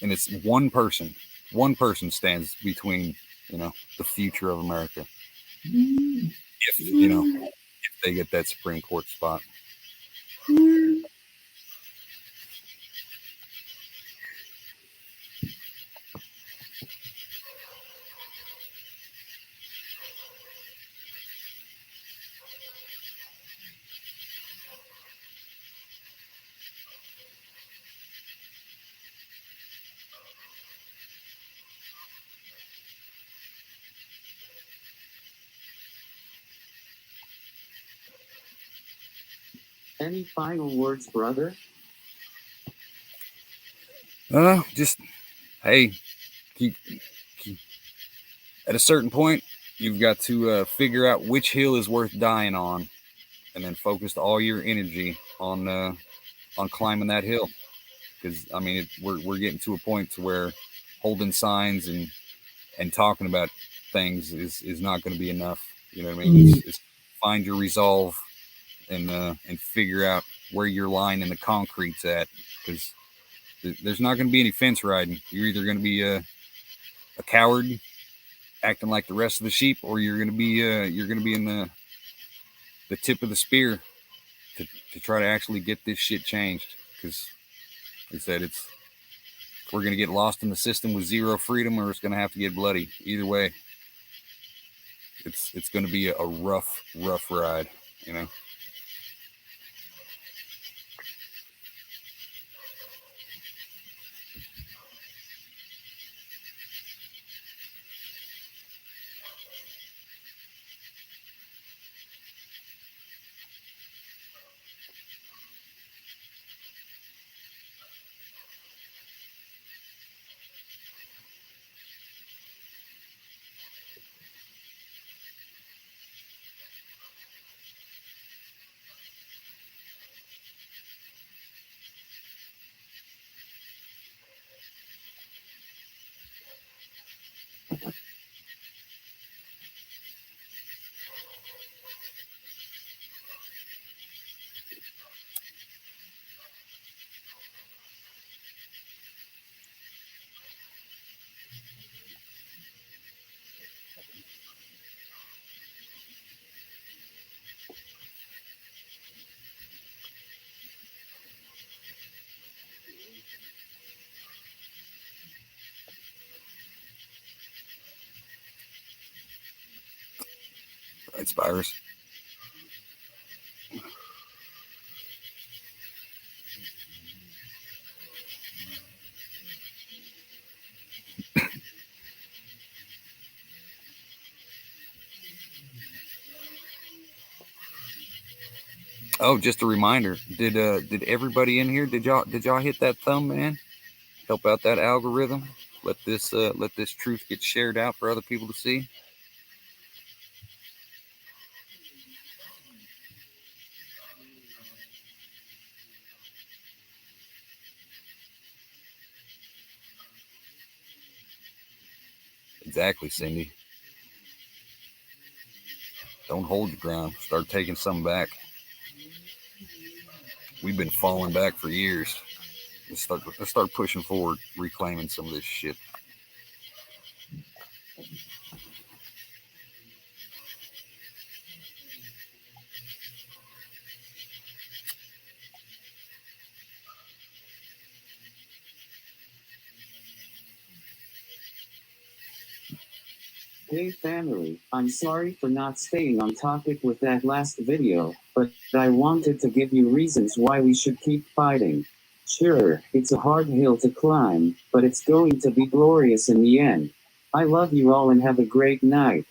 and it's one person stands between, you know, the future of America. If you know, if they get that Supreme Court spot. Any final words, brother? Just, hey, keep at a certain point, you've got to figure out which hill is worth dying on, and then focus all your energy on climbing that hill. Because I mean, we're getting to a point to where holding signs and talking about things is not going to be enough. You know what I mean? It's find your resolve and figure out where your line in the concrete's at. Because there's not going to be any fence riding. You're either going to be a coward acting like the rest of the sheep, or you're going to be in the tip of the spear to try to actually get this shit changed. Because like I said, we're going to get lost in the system with zero freedom, or it's going to have to get bloody. Either way, it's going to be a rough ride, you know. Right, Spires. Oh, just a reminder. Did everybody in here, did y'all hit that thumb, man? Help out that algorithm. Let this truth get shared out for other people to see. Exactly, Cindy. Don't hold your ground. Start taking some back. We've been falling back for years. Let's start pushing forward, reclaiming some of this shit. Hey family, I'm sorry for not staying on topic with that last video, but I wanted to give you reasons why we should keep fighting. Sure, it's a hard hill to climb, but it's going to be glorious in the end. I love you all and have a great night.